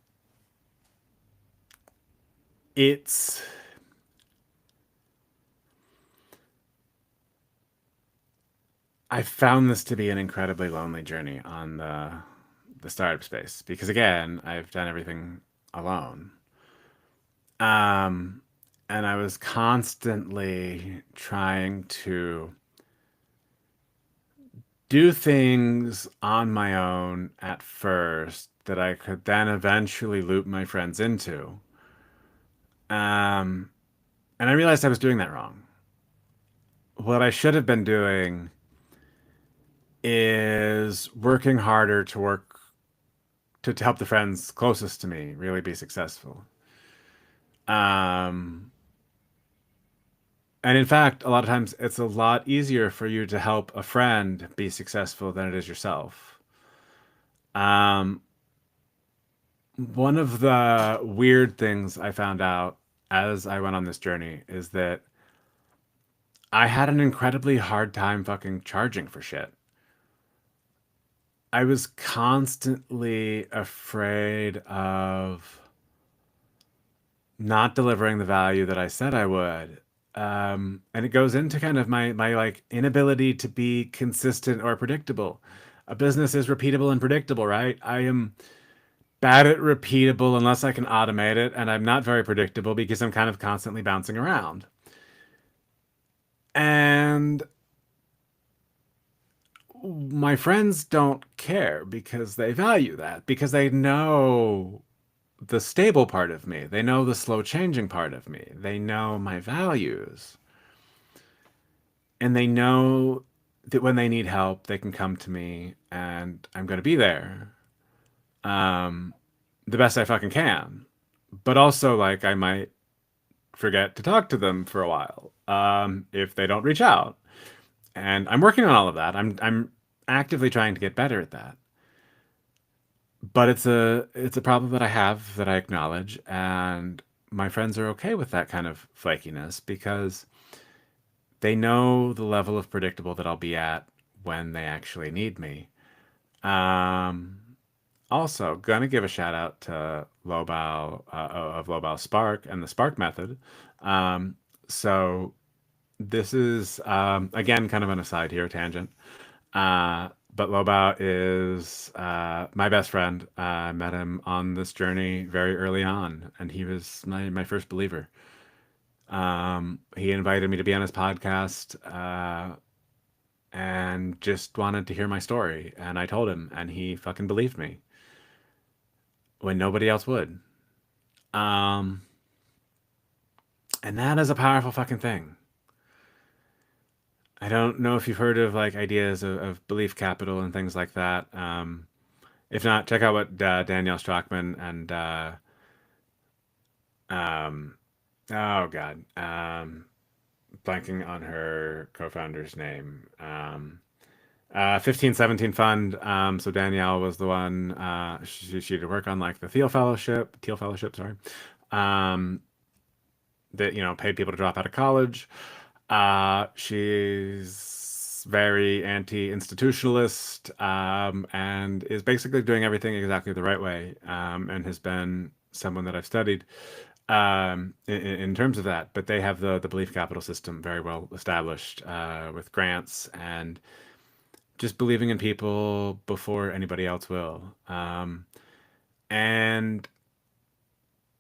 It's I found this to be an incredibly lonely journey on the startup space because again, I've done everything alone. Um, and I was constantly trying to do things on my own at first that I could then eventually loop my friends into. Um, and I realized I was doing that wrong. What I should have been doing is working harder to help the friends closest to me really be successful. Um, and in fact, a lot of times it's a lot easier for you to help a friend be successful than it is yourself. Um, One of the weird things I found out as I went on this journey is that I had an incredibly hard time fucking charging for shit. I was constantly afraid of not delivering the value that I said I would. And it goes into kind of my like inability to be consistent or predictable. A business is repeatable and predictable, right? I am bad at repeatable unless I can automate it, and I'm not very predictable because I'm kind of constantly bouncing around. And my friends don't care because they value that, because they know the stable part of me. They know the slow changing part of me. They know my values. And they know that when they need help, they can come to me and I'm going to be there. Um, the best I fucking can. But also, like, I might forget to talk to them for a while if they don't reach out. And I'm working on all of that. I'm actively trying to get better at that. But it's a problem that I have that I acknowledge, and my friends are okay with that kind of flakiness because they know the level of predictable that I'll be at when they actually need me. Um, Also, gonna give a shout out to Lobau of Lobau Spark and the Spark method. Um, so this is again kind of an aside here, tangent. But Lobau is my best friend. I met him on this journey very early on, and he was my first believer. He invited me to be on his podcast and just wanted to hear my story. And I told him, and he fucking believed me when nobody else would. Um, and that is a powerful fucking thing. I don't know if you've heard of like ideas of belief capital and things like that. If not, check out what Danielle Strockman and um, oh god, blanking on her co-founder's name. 1517 fund. So Danielle was the one. She did work on like the Thiel Fellowship, sorry. Um, that paid people to drop out of college. She's very anti-institutionalist, and is basically doing everything exactly the right way, and has been someone that I've studied in terms of that. But they have the belief capital system very well established, with grants and just believing in people before anybody else will. And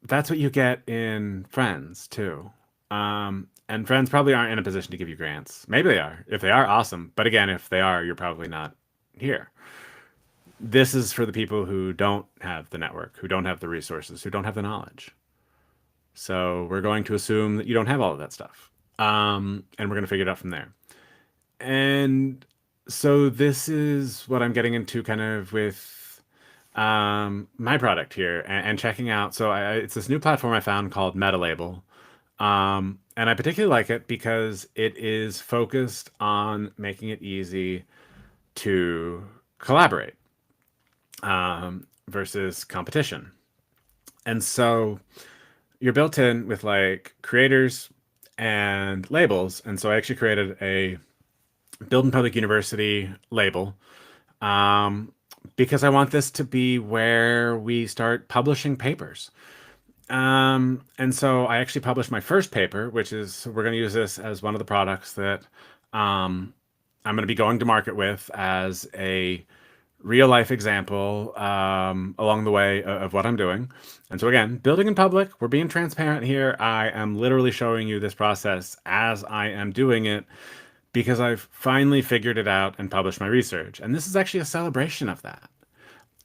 that's what you get in Friends too. And Friends probably aren't in a position to give you grants. Maybe they are. If they are, awesome. But again, if they are, you're probably not here. This is for the people who don't have the network, who don't have the resources, who don't have the knowledge. So we're going to assume that you don't have all of that stuff. And we're going to figure it out from there. And so this is what I'm getting into kind of with my product here, and checking out. So it's this new platform I found called MetaLabel. And I particularly like it because it is focused on making it easy to collaborate, versus competition. And so you're built in with like creators and labels. And so I actually created a Build in Public University label, um, because I want this to be where we start publishing papers. And so I actually published my first paper, which is we're going to use this as one of the products that um, I'm going to be going to market with as a real life example, along the way of what I'm doing. And so again, building in public, we're being transparent here. I am literally showing you this process as I am doing it because I've finally figured it out and published my research. And this is actually a celebration of that.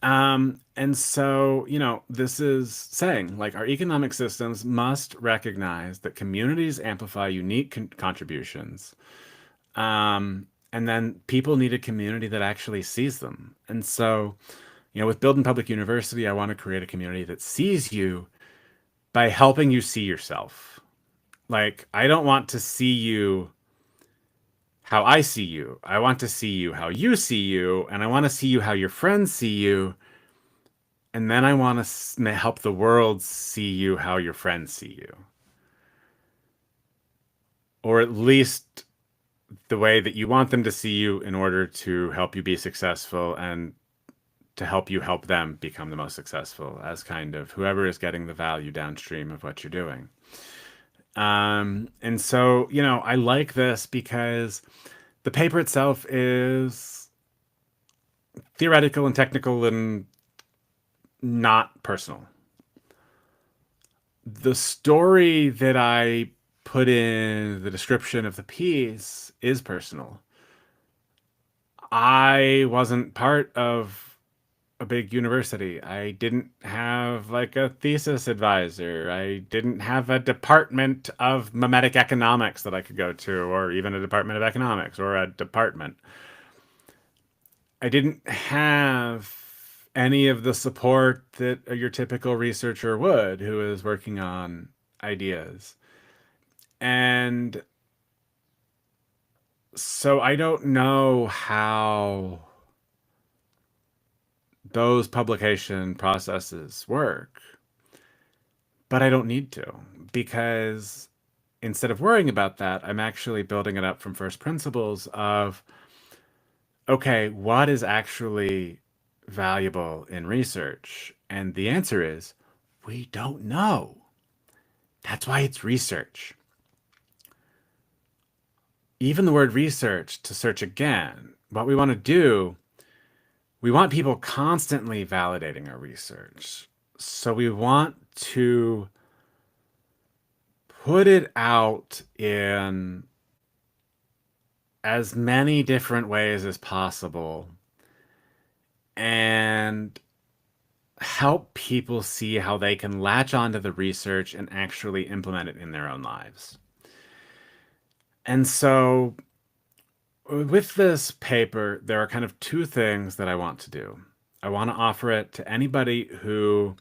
And so, this is saying like our economic systems must recognize that communities amplify unique contributions. And then people need a community that actually sees them. And so, with Build in Public University, I want to create a community that sees you by helping you see yourself. Like, I don't want to see you how I see you. I want to see you how you see you, and I want to see you how your friends see you. And then I want to help the world see you how your friends see you. Or at least the way that you want them to see you in order to help you be successful and to help you help them become the most successful as kind of whoever is getting the value downstream of what you're doing. And so, I like this because the paper itself is theoretical and technical and not personal. The story that I put in the description of the piece is personal. I wasn't part of a big university. I didn't have like a thesis advisor. I didn't have a department of memetic economics that I could go to, or even a department of economics or a department. I didn't have any of the support that your typical researcher would who is working on ideas. And so I don't know how those publication processes work, but I don't need to because instead of worrying about that, I'm actually building it up from first principles of, okay, what is actually valuable in research? And the answer is, we don't know. That's why it's research. Even the word research, to search again, what we want to do, we want people constantly validating our research. So we want to put it out in as many different ways as possible and help people see how they can latch onto the research and actually implement it in their own lives. And so with this paper, there are kind of two things that I want to do. I want to offer it to anybody who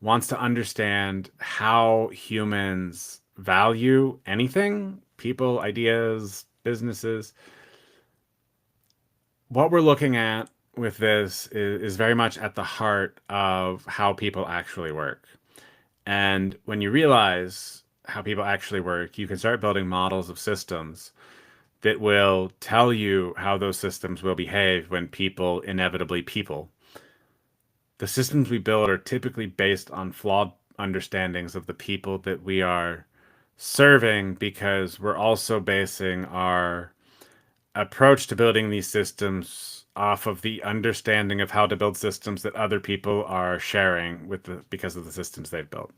wants to understand how humans value anything, people, ideas, businesses, what we're looking at with this is very much at the heart of how people actually work. And when you realize how people actually work, you can start building models of systems that will tell you how those systems will behave when people inevitably people. The systems we build are typically based on flawed understandings of the people that we are serving because we're also basing our approach to building these systems off of the understanding of how to build systems that other people are sharing with the because of the systems they've built.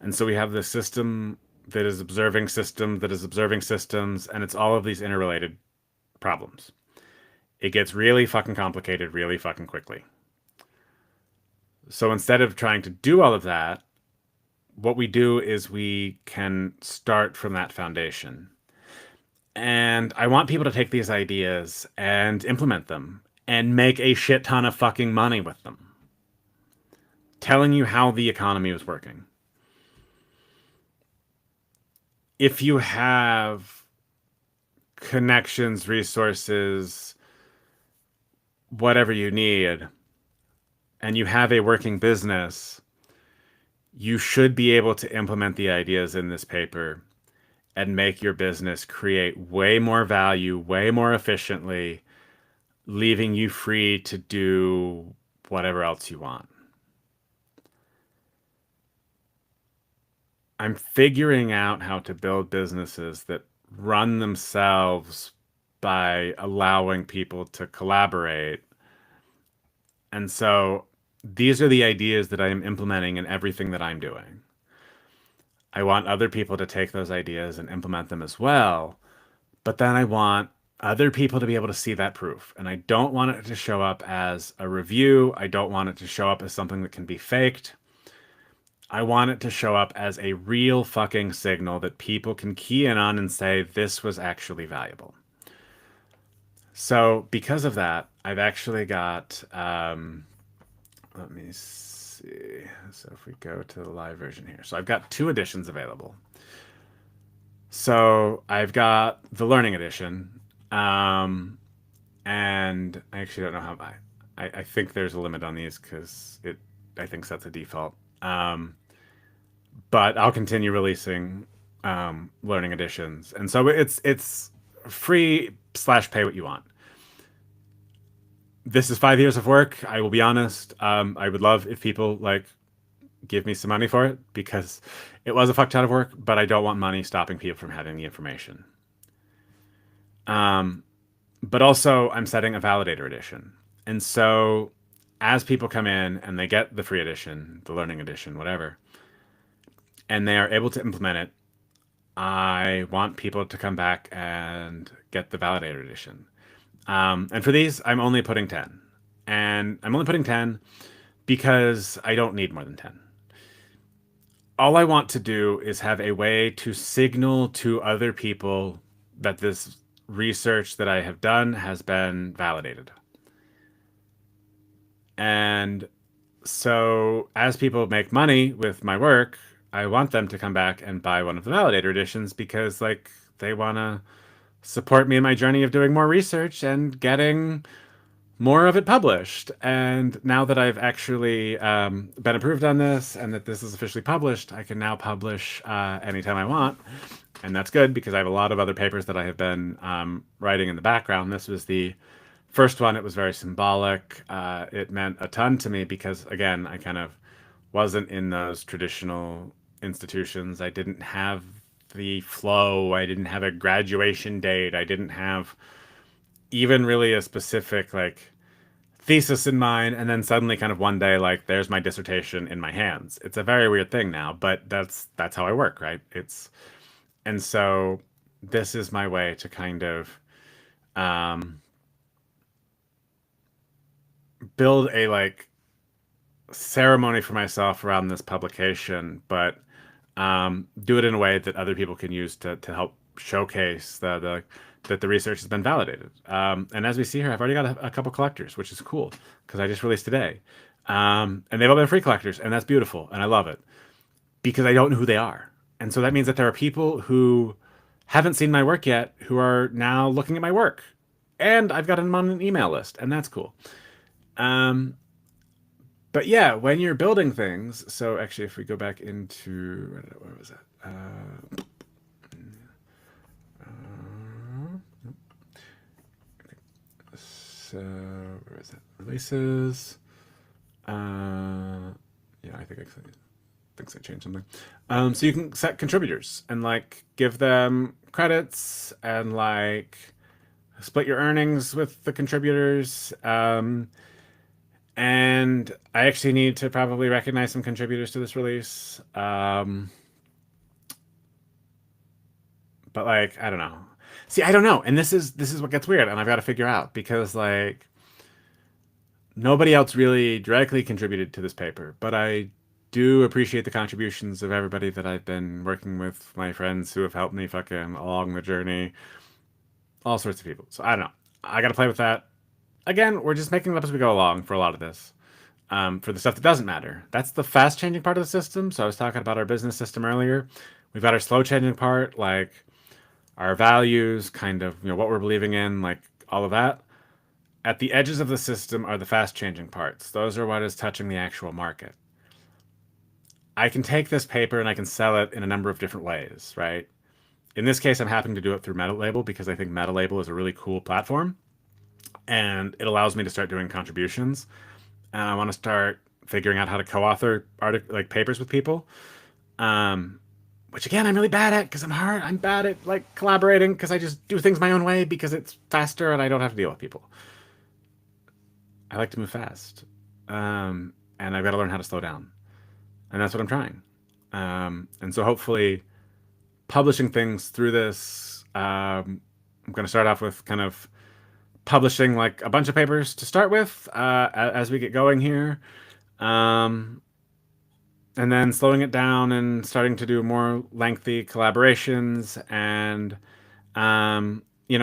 And so we have this system that is observing system that is observing systems, and it's all of these interrelated problems. It gets really fucking complicated really fucking quickly. So instead of trying to do all of that, what we do is we can start from that foundation. And I want people to take these ideas and implement them and make a shit ton of fucking money with them, telling you how the economy is working. If you have connections, resources, whatever you need, and you have a working business, you should be able to implement the ideas in this paper and make your business create way more value, way more efficiently, leaving you free to do whatever else you want. I'm figuring out how to build businesses that run themselves by allowing people to collaborate. And so these are the ideas that I am implementing in everything that I'm doing. I want other people to take those ideas and implement them as well. But then I want other people to be able to see that proof. And I don't want it to show up as a review. I don't want it to show up as something that can be faked. I want it to show up as a real fucking signal that people can key in on and say, this was actually valuable. So, because of that, I've actually got, let me see. So, if we go to the live version here, so I've got two editions available. So, I've got the Learning Edition, and I actually don't know how I think there's a limit on these because I think sets a default. But I'll continue releasing learning editions, and so it's free slash pay what you want. This is 5 years of work. I will be honest. I would love if people like give me some money for it because it was a fuck ton of work, but I don't want money stopping people from having the information. Um, but also, I'm setting a validator edition, and so as people come in and they get the free edition, the learning edition, whatever, and they are able to implement it, I want people to come back and get the validator edition. And for these, I'm only putting 10. And I'm only putting 10 because I don't need more than 10. All I want to do is have a way to signal to other people that this research that I have done has been validated. And so as people make money with my work, I want them to come back and buy one of the validator editions because like they want to support me in my journey of doing more research and getting more of it published. And now that I've actually been approved on this and that this is officially published, I can now publish anytime I want. And that's good because I have a lot of other papers that I have been writing in the background. This was the first one. It was very symbolic. It meant a ton to me because, again, I kind of wasn't in those traditional institutions. I didn't have the flow. I didn't have a graduation date. I didn't have even really a specific like thesis in mind. And then suddenly, kind of one day, like there's my dissertation in my hands. It's a very weird thing now, but that's how I work, right? It's and so this is my way to kind of um, build a like ceremony for myself around this publication, but do it in a way that other people can use to help showcase that the research has been validated. And as we see here, I've already got a couple collectors, which is cool because I just released today. And they've all been free collectors, and that's beautiful, and I love it because I don't know who they are. And so that means that there are people who haven't seen my work yet who are now looking at my work. and I've got them on an email list, and that's cool. Um, but yeah, when you're building things, so actually, if we go back into where was that? So where is it? Releases. Yeah, I think I changed something. So you can set contributors and like give them credits and like split your earnings with the contributors. And I actually need to probably recognize some contributors to this release. But like, I don't know. See, I don't know. And this is what gets weird, and I've got to figure out because like nobody else really directly contributed to this paper, but I do appreciate the contributions of everybody that I've been working with, my friends who have helped me fucking along the journey, all sorts of people. So I don't know. I got to play with that. Again, we're just making it up as we go along for a lot of this. For the stuff that doesn't matter, that's the fast changing part of the system. So I was talking about our business system earlier. We've got our slow changing part, like our values, kind of, what we're believing in, like all of that. At the edges of the system are the fast changing parts. Those are what is touching the actual market. I can take this paper and I can sell it in a number of different ways, right? In this case, I'm happy to do it through MetaLabel because I think MetaLabel is a really cool platform and it allows me to start doing contributions. And I want to start figuring out how to co-author like papers with people. Um, which again, I'm really bad at because I'm bad at like collaborating because I just do things my own way because it's faster and I don't have to deal with people. I like to move fast. And I've got to learn how to slow down. And that's what I'm trying. And so hopefully publishing things through this, I'm going to start off with kind of publishing like a bunch of papers to start with as we get going here. Um, and then slowing it down and starting to do more lengthy collaborations and,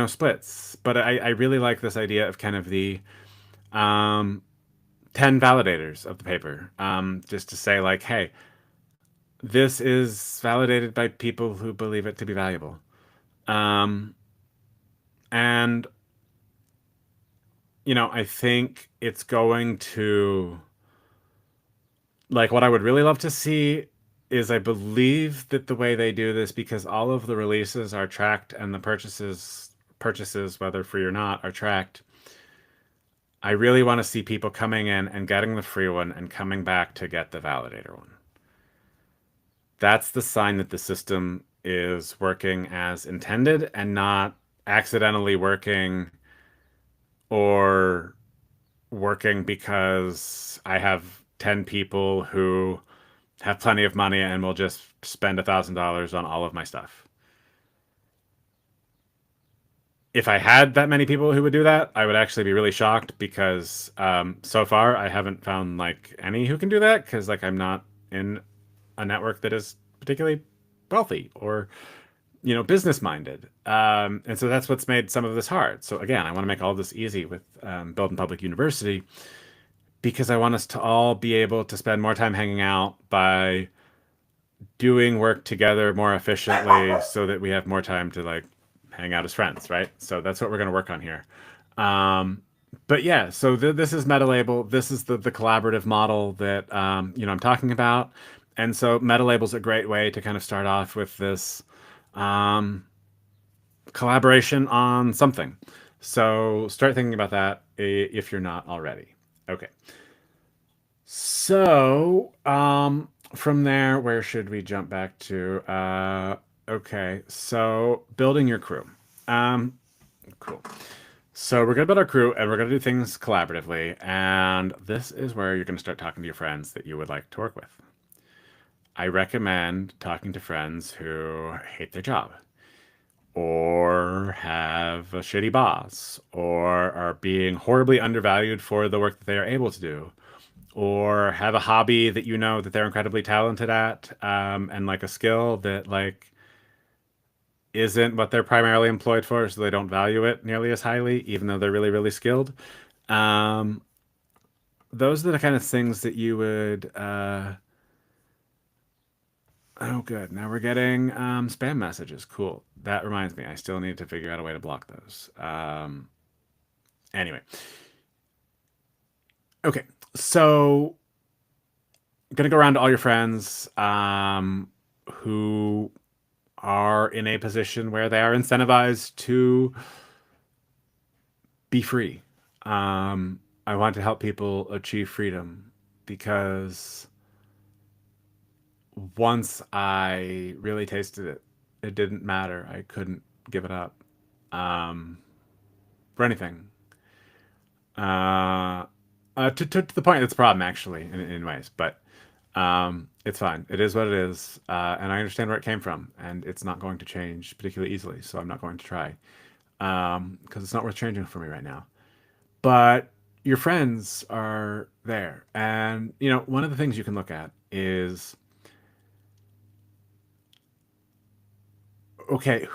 splits. But I really like this idea of kind of the um, 10 validators of the paper, just to say, like, hey, this is validated by people who believe it to be valuable. Um, and, I think it's going to, like, what I would really love to see is I believe that the way they do this, because all of the releases are tracked and the purchases, whether free or not, are tracked. I really want to see people coming in and getting the free one and coming back to get the validator one. That's the sign that the system is working as intended and not accidentally working or working because I have 10 people who have plenty of money and will just spend $1,000 on all of my stuff. If I had that many people who would do that, I would actually be really shocked because so far I haven't found like any who can do that because like I'm not in a network that is particularly wealthy or business minded. And so that's what's made some of this hard. So again, I want to make all this easy with Belden Public University because I want us to all be able to spend more time hanging out by doing work together more efficiently so that we have more time to like hang out as friends, right? So that's what we're going to work on here. Um, but yeah, so this is MetaLabel. This is the collaborative model that I'm talking about. And so MetaLabel is a great way to kind of start off with this um, collaboration on something. So start thinking about that if you're not already. Okay. So from there, where should we jump back to? Okay. So building your crew. Um, cool. So we're gonna build our crew and we're gonna do things collaboratively. And this is where you're gonna start talking to your friends that you would like to work with. I recommend talking to friends who hate their job or have a shitty boss or are being horribly undervalued for the work that they are able to do or have a hobby that that they're incredibly talented at and like a skill that like isn't what they're primarily employed for, so they don't value it nearly as highly even though they're really really skilled. um, those are the kind of things that you would oh good, now we're getting spam messages. Cool, that reminds me, I still need to figure out a way to block those. Anyway, okay. So gonna go around to all your friends who are in a position where they are incentivized to be free. I want to help people achieve freedom because once I really tasted it, it didn't matter. I couldn't give it up um, for anything. Uh, to the point, it's a problem actually in ways, but it's fine. It is what it is, and I understand where it came from, and it's not going to change particularly easily. So I'm not going to try because it's not worth changing for me right now. But your friends are there, and one of the things you can look at is okay,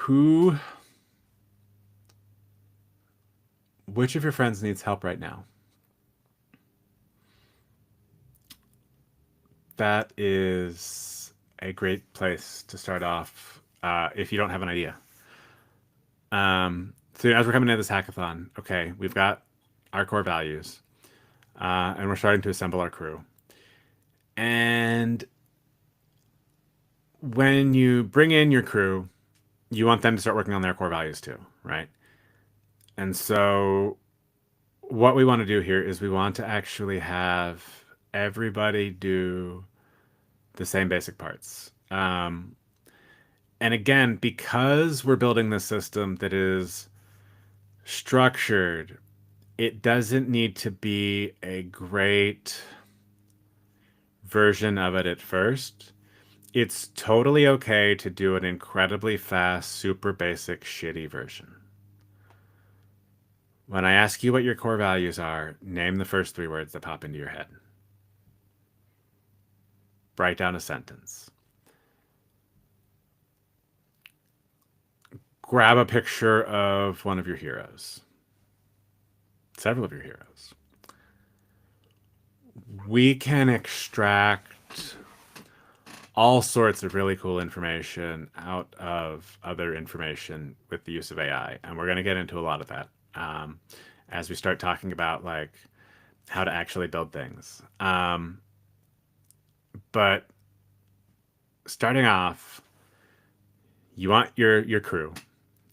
which of your friends needs help right now? That is a great place to start off if you don't have an idea. So as we're coming into this hackathon, okay, we've got our core values, and we're starting to assemble our crew. And when you bring in your crew, you want them to start working on their core values too, right? And so what we want to do here is we want to actually have everybody do the same basic parts. And again, because we're building this system that is structured, it doesn't need to be a great version of it at first. It's totally okay to do an incredibly fast, super basic, shitty version. When I ask you what your core values are, name the first three words that pop into your head. Write down a sentence. Grab a picture of one of your heroes, several of your heroes. We can extract all sorts of really cool information out of other information with the use of AI, and we're going to get into a lot of that as we start talking about like how to actually build things. But starting off, you want your crew,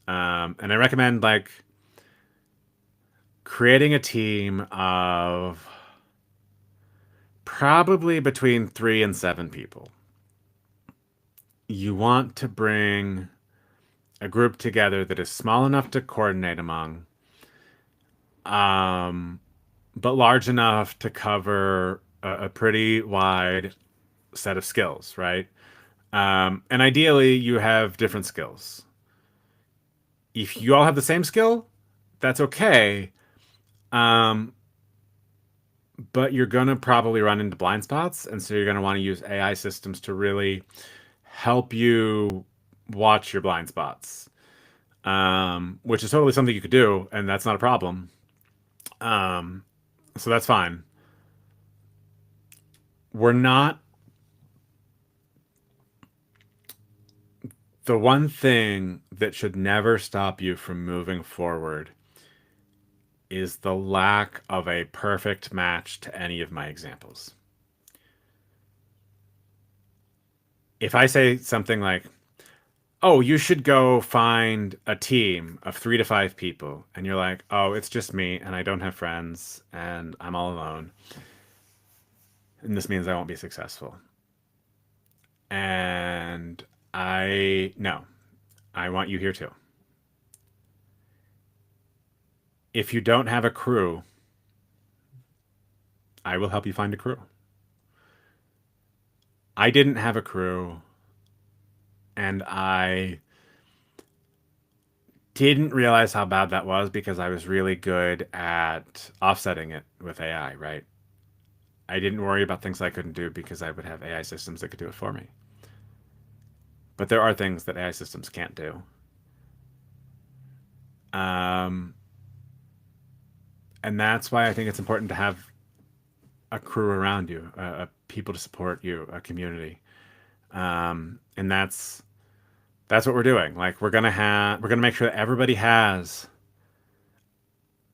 and I recommend like creating a team of probably between 3 and 7 people. You want to bring a group together that is small enough to coordinate among, um, but large enough to cover a pretty wide set of skills, right? And ideally, you have different skills. If you all have the same skill, that's okay. Um, but you're gonna probably run into blind spots, and so you're gonna want to use AI systems to really help you watch your blind spots, which is totally something you could do, and that's not a problem. Um, so that's fine. We're not the one thing that should never stop you from moving forward is the lack of a perfect match to any of my examples. If I say something like, oh, you should go find a team of 3 to 5 people, and you're like, oh, it's just me, and I don't have friends, and I'm all alone, and this means I won't be successful. And no, I want you here too. If you don't have a crew, I will help you find a crew. I didn't have a crew, and I didn't realize how bad that was because I was really good at offsetting it with AI, right? I didn't worry about things I couldn't do because I would have AI systems that could do it for me. But there are things that AI systems can't do. Um, and that's why I think it's important to have a crew around you, people to support you, a community. And that's what we're doing. Like we're gonna make sure that everybody has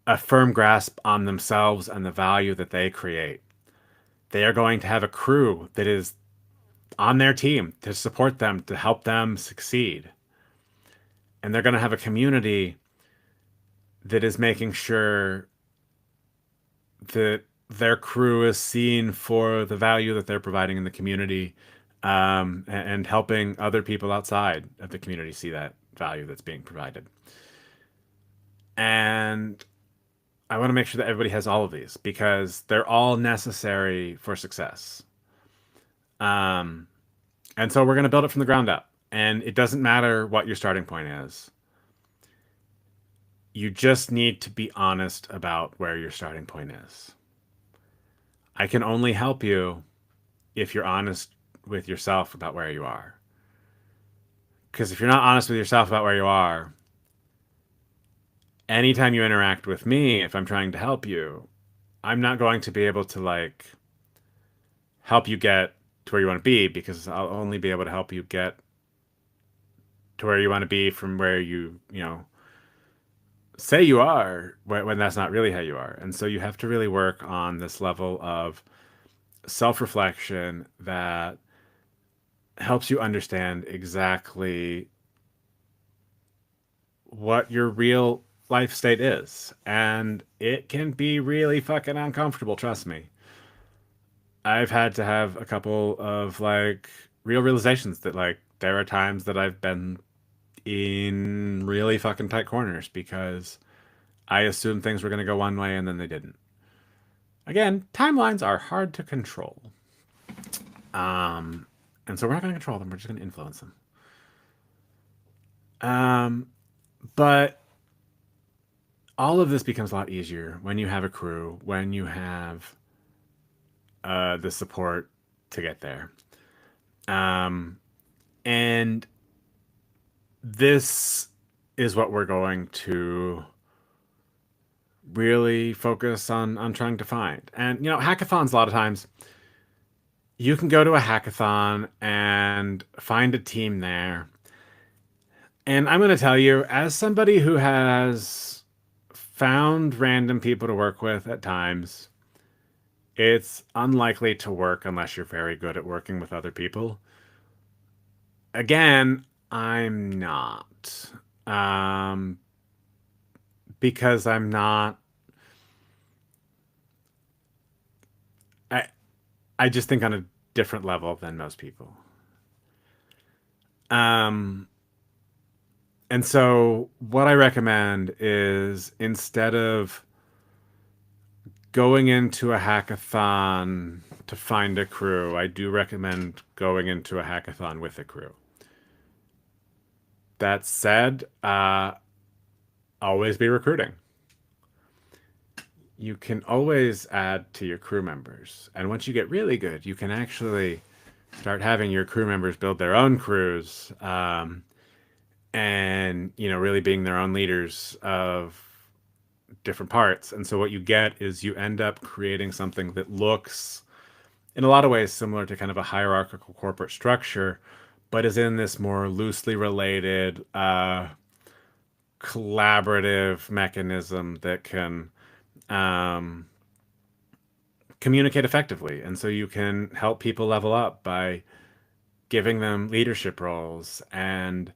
a firm grasp on themselves and the value that they create. They are going to have a crew that is on their team to support them, to help them succeed. And they're going to have a community that is making sure that their crew is seen for the value that they're providing in the community, and helping other people outside of the community see that value that's being provided. And I want to make sure that everybody has all of these because they're all necessary for success. Um, and so we're going to build it from the ground up. And it doesn't matter what your starting point is. You just need to be honest about where your starting point is. I can only help you if you're honest with yourself about where you are. Because if you're not honest with yourself about where you are, anytime you interact with me, if I'm trying to help you, I'm not going to be able to like help you get to where you want to be because I'll only be able to help you get to where you want to be from where you know, say you are when that's not really how you are. And so you have to really work on this level of self-reflection that helps you understand exactly what your real life state is. And it can be really fucking uncomfortable, trust me. I've had to have a couple of like real realizations that like there are times that I've been in really fucking tight corners because I assumed things were going to go one way and then they didn't. Again, timelines are hard to control. Um, and so we're not going to control them, we're just going to influence them. Um, but all of this becomes a lot easier when you have a crew, when you have the support to get there. Um, and this is what we're going to really focus on trying to find. And you know, hackathons a lot of times you can go to a hackathon and find a team there. And I'm going to tell you, as somebody who has found random people to work with at times, it's unlikely to work unless you're very good at working with other people. Again, I'm not. Um, because I'm not. I I just think on a different level than most people. Um, and so what I recommend is instead of going into a hackathon to find a crew, I do recommend going into a hackathon with a crew. That said, always be recruiting. You can always add to your crew members. And once you get really good, you can actually start having your crew members build their own crews, and, you know, really being their own leaders of different parts. And so what you get is you end up creating something that looks, in a lot of ways, similar to kind of a hierarchical corporate structure, but is in this more loosely related, collaborative mechanism that can um, communicate effectively. And so you can help people level up by giving them leadership roles and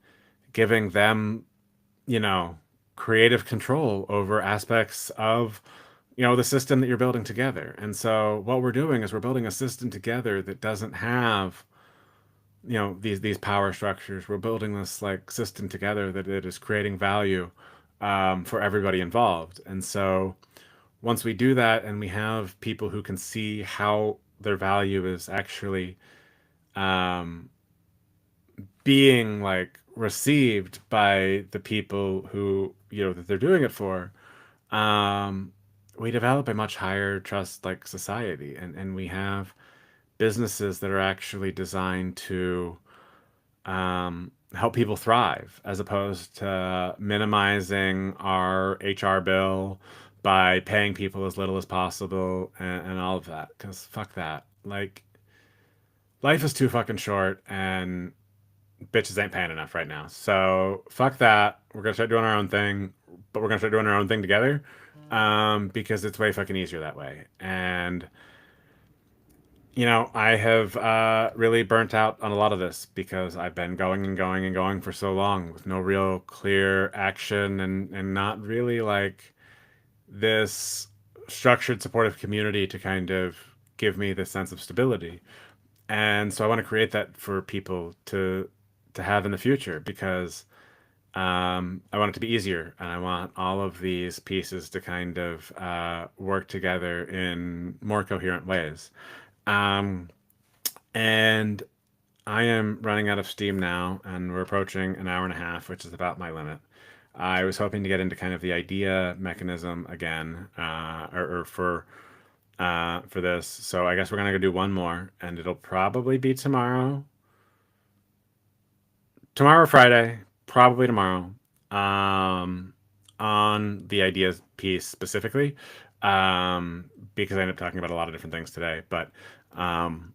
giving them, you know, creative control over aspects of, you know, the system that you're building together. And so what we're doing is we're building a system together that doesn't have, you know, these power structures. We're building this like system together that is creating value, for everybody involved. And so once we do that and we have people who can see how their value is actually um, being like received by the people who, you know, that they're doing it for, um, we develop a much higher trust like society, and we have businesses that are actually designed to help people thrive as opposed to minimizing our HR bill by paying people as little as possible, and all of that. Because fuck that. Like, life is too fucking short and bitches ain't paying enough right now. So fuck that. We're gonna start doing our own thing, but we're gonna start doing our own thing together. because it's way fucking easier that way. And I have really burnt out on a lot of this because I've been going and going and going for so long with no real clear action and not really like this structured supportive community to kind of give me this sense of stability. And so I want to create that for people to have in the future because I want it to be easier, and I want all of these pieces to kind of work together in more coherent ways. Um, and I am running out of steam now, and we're approaching an hour and a half, which is about my limit. I was hoping to get into kind of the idea mechanism again, or for this. So I guess we're gonna go do one more, and it'll probably be tomorrow. Tomorrow, Friday, probably tomorrow. Um, on the ideas piece specifically, because I ended up talking about a lot of different things today. But um,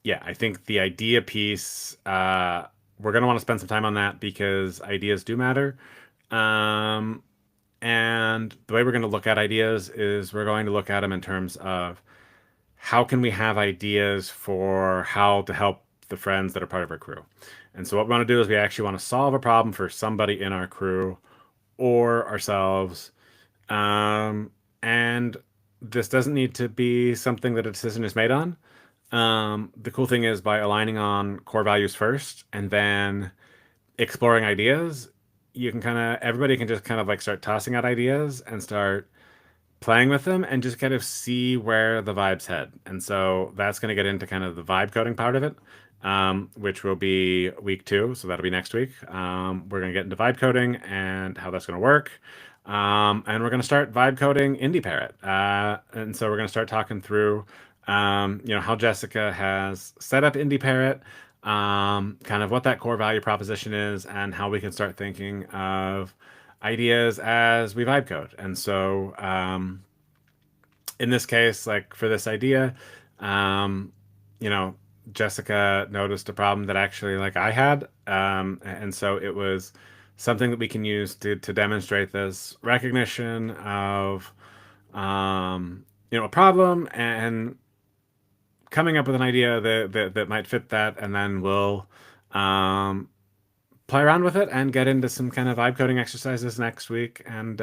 yeah, I think the idea piece, we're going to want to spend some time on that because ideas do matter. Um, and the way we're going to look at ideas is we're going to look at them in terms of how can we have ideas for how to help the friends that are part of our crew. And so what we want to do is we actually want to solve a problem for somebody in our crew or ourselves. Um, and this doesn't need to be something that a decision is made on. The cool thing is by aligning on core values first and then exploring ideas, you can everybody can just kind of like start tossing out ideas and start playing with them and just kind of see where the vibes head. And so that's going to get into kind of the vibe coding part of it, which will be week 2. So that'll be next week. We're going to get into vibe coding and how that's going to work. And we're going to start vibe coding Indie Parrot. And so we're going to start talking through, how Jessica has set up Indie Parrot, kind of what that core value proposition is, and how we can start thinking of ideas as we vibe code. And so, in this case, like for this idea, um, you know, Jessica noticed a problem that actually like I had. And so it was something that we can use to demonstrate this recognition of, a problem and coming up with an idea that might fit that. And then we'll, um, play around with it and get into some kind of vibe coding exercises next week and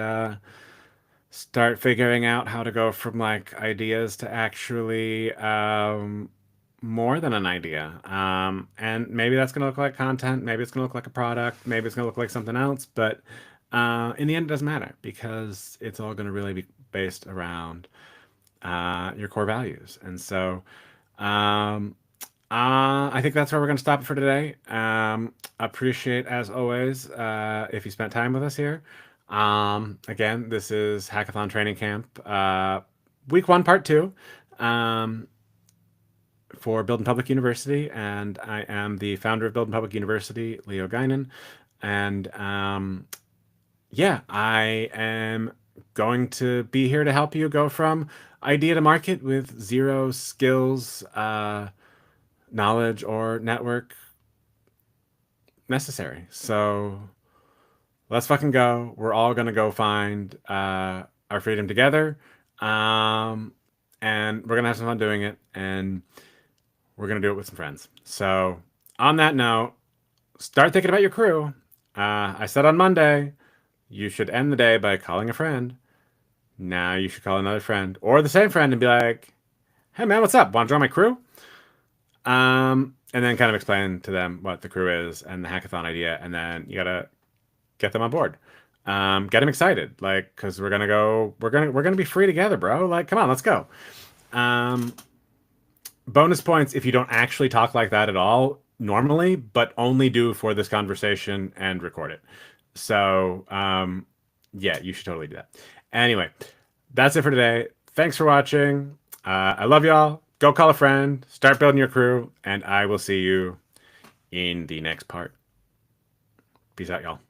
start figuring out how to go from like ideas to actually more than an idea. And maybe that's going to look like content, maybe it's going to look like a product, maybe it's going to look like something else, but in the end, it doesn't matter because it's all going to really be based around your core values. And so, um, I think that's where we're going to stop it for today. Appreciate, as always, if you spent time with us here. Again, this is Hackathon Training Camp, week 1, part 2, um, for Building Public University. And I am the founder of Building Public University, Leo Guinan. And yeah, I am going to be here to help you go from idea to market with zero skills, knowledge, or network necessary. So let's fucking go. We're all gonna go find our freedom together. Um, and we're gonna have some fun doing it, and we're gonna do it with some friends. So on that note, start thinking about your crew. I said on Monday, you should end the day by calling a friend. Now you should call another friend or the same friend and be like, "Hey man, what's up? Want to join my crew?" And then kind of explain to them what the crew is and the hackathon idea, and then you gotta get them on board. Get them excited, like, because we're gonna be free together, bro. Like, come on, let's go. Um, Bonus points if you don't actually talk like that at all normally, but only do for this conversation and record it. So, yeah, you should totally do that. Anyway, that's it for today. Thanks for watching. I love y'all. Go call a friend, start building your crew, and I will see you in the next part. Peace out, y'all.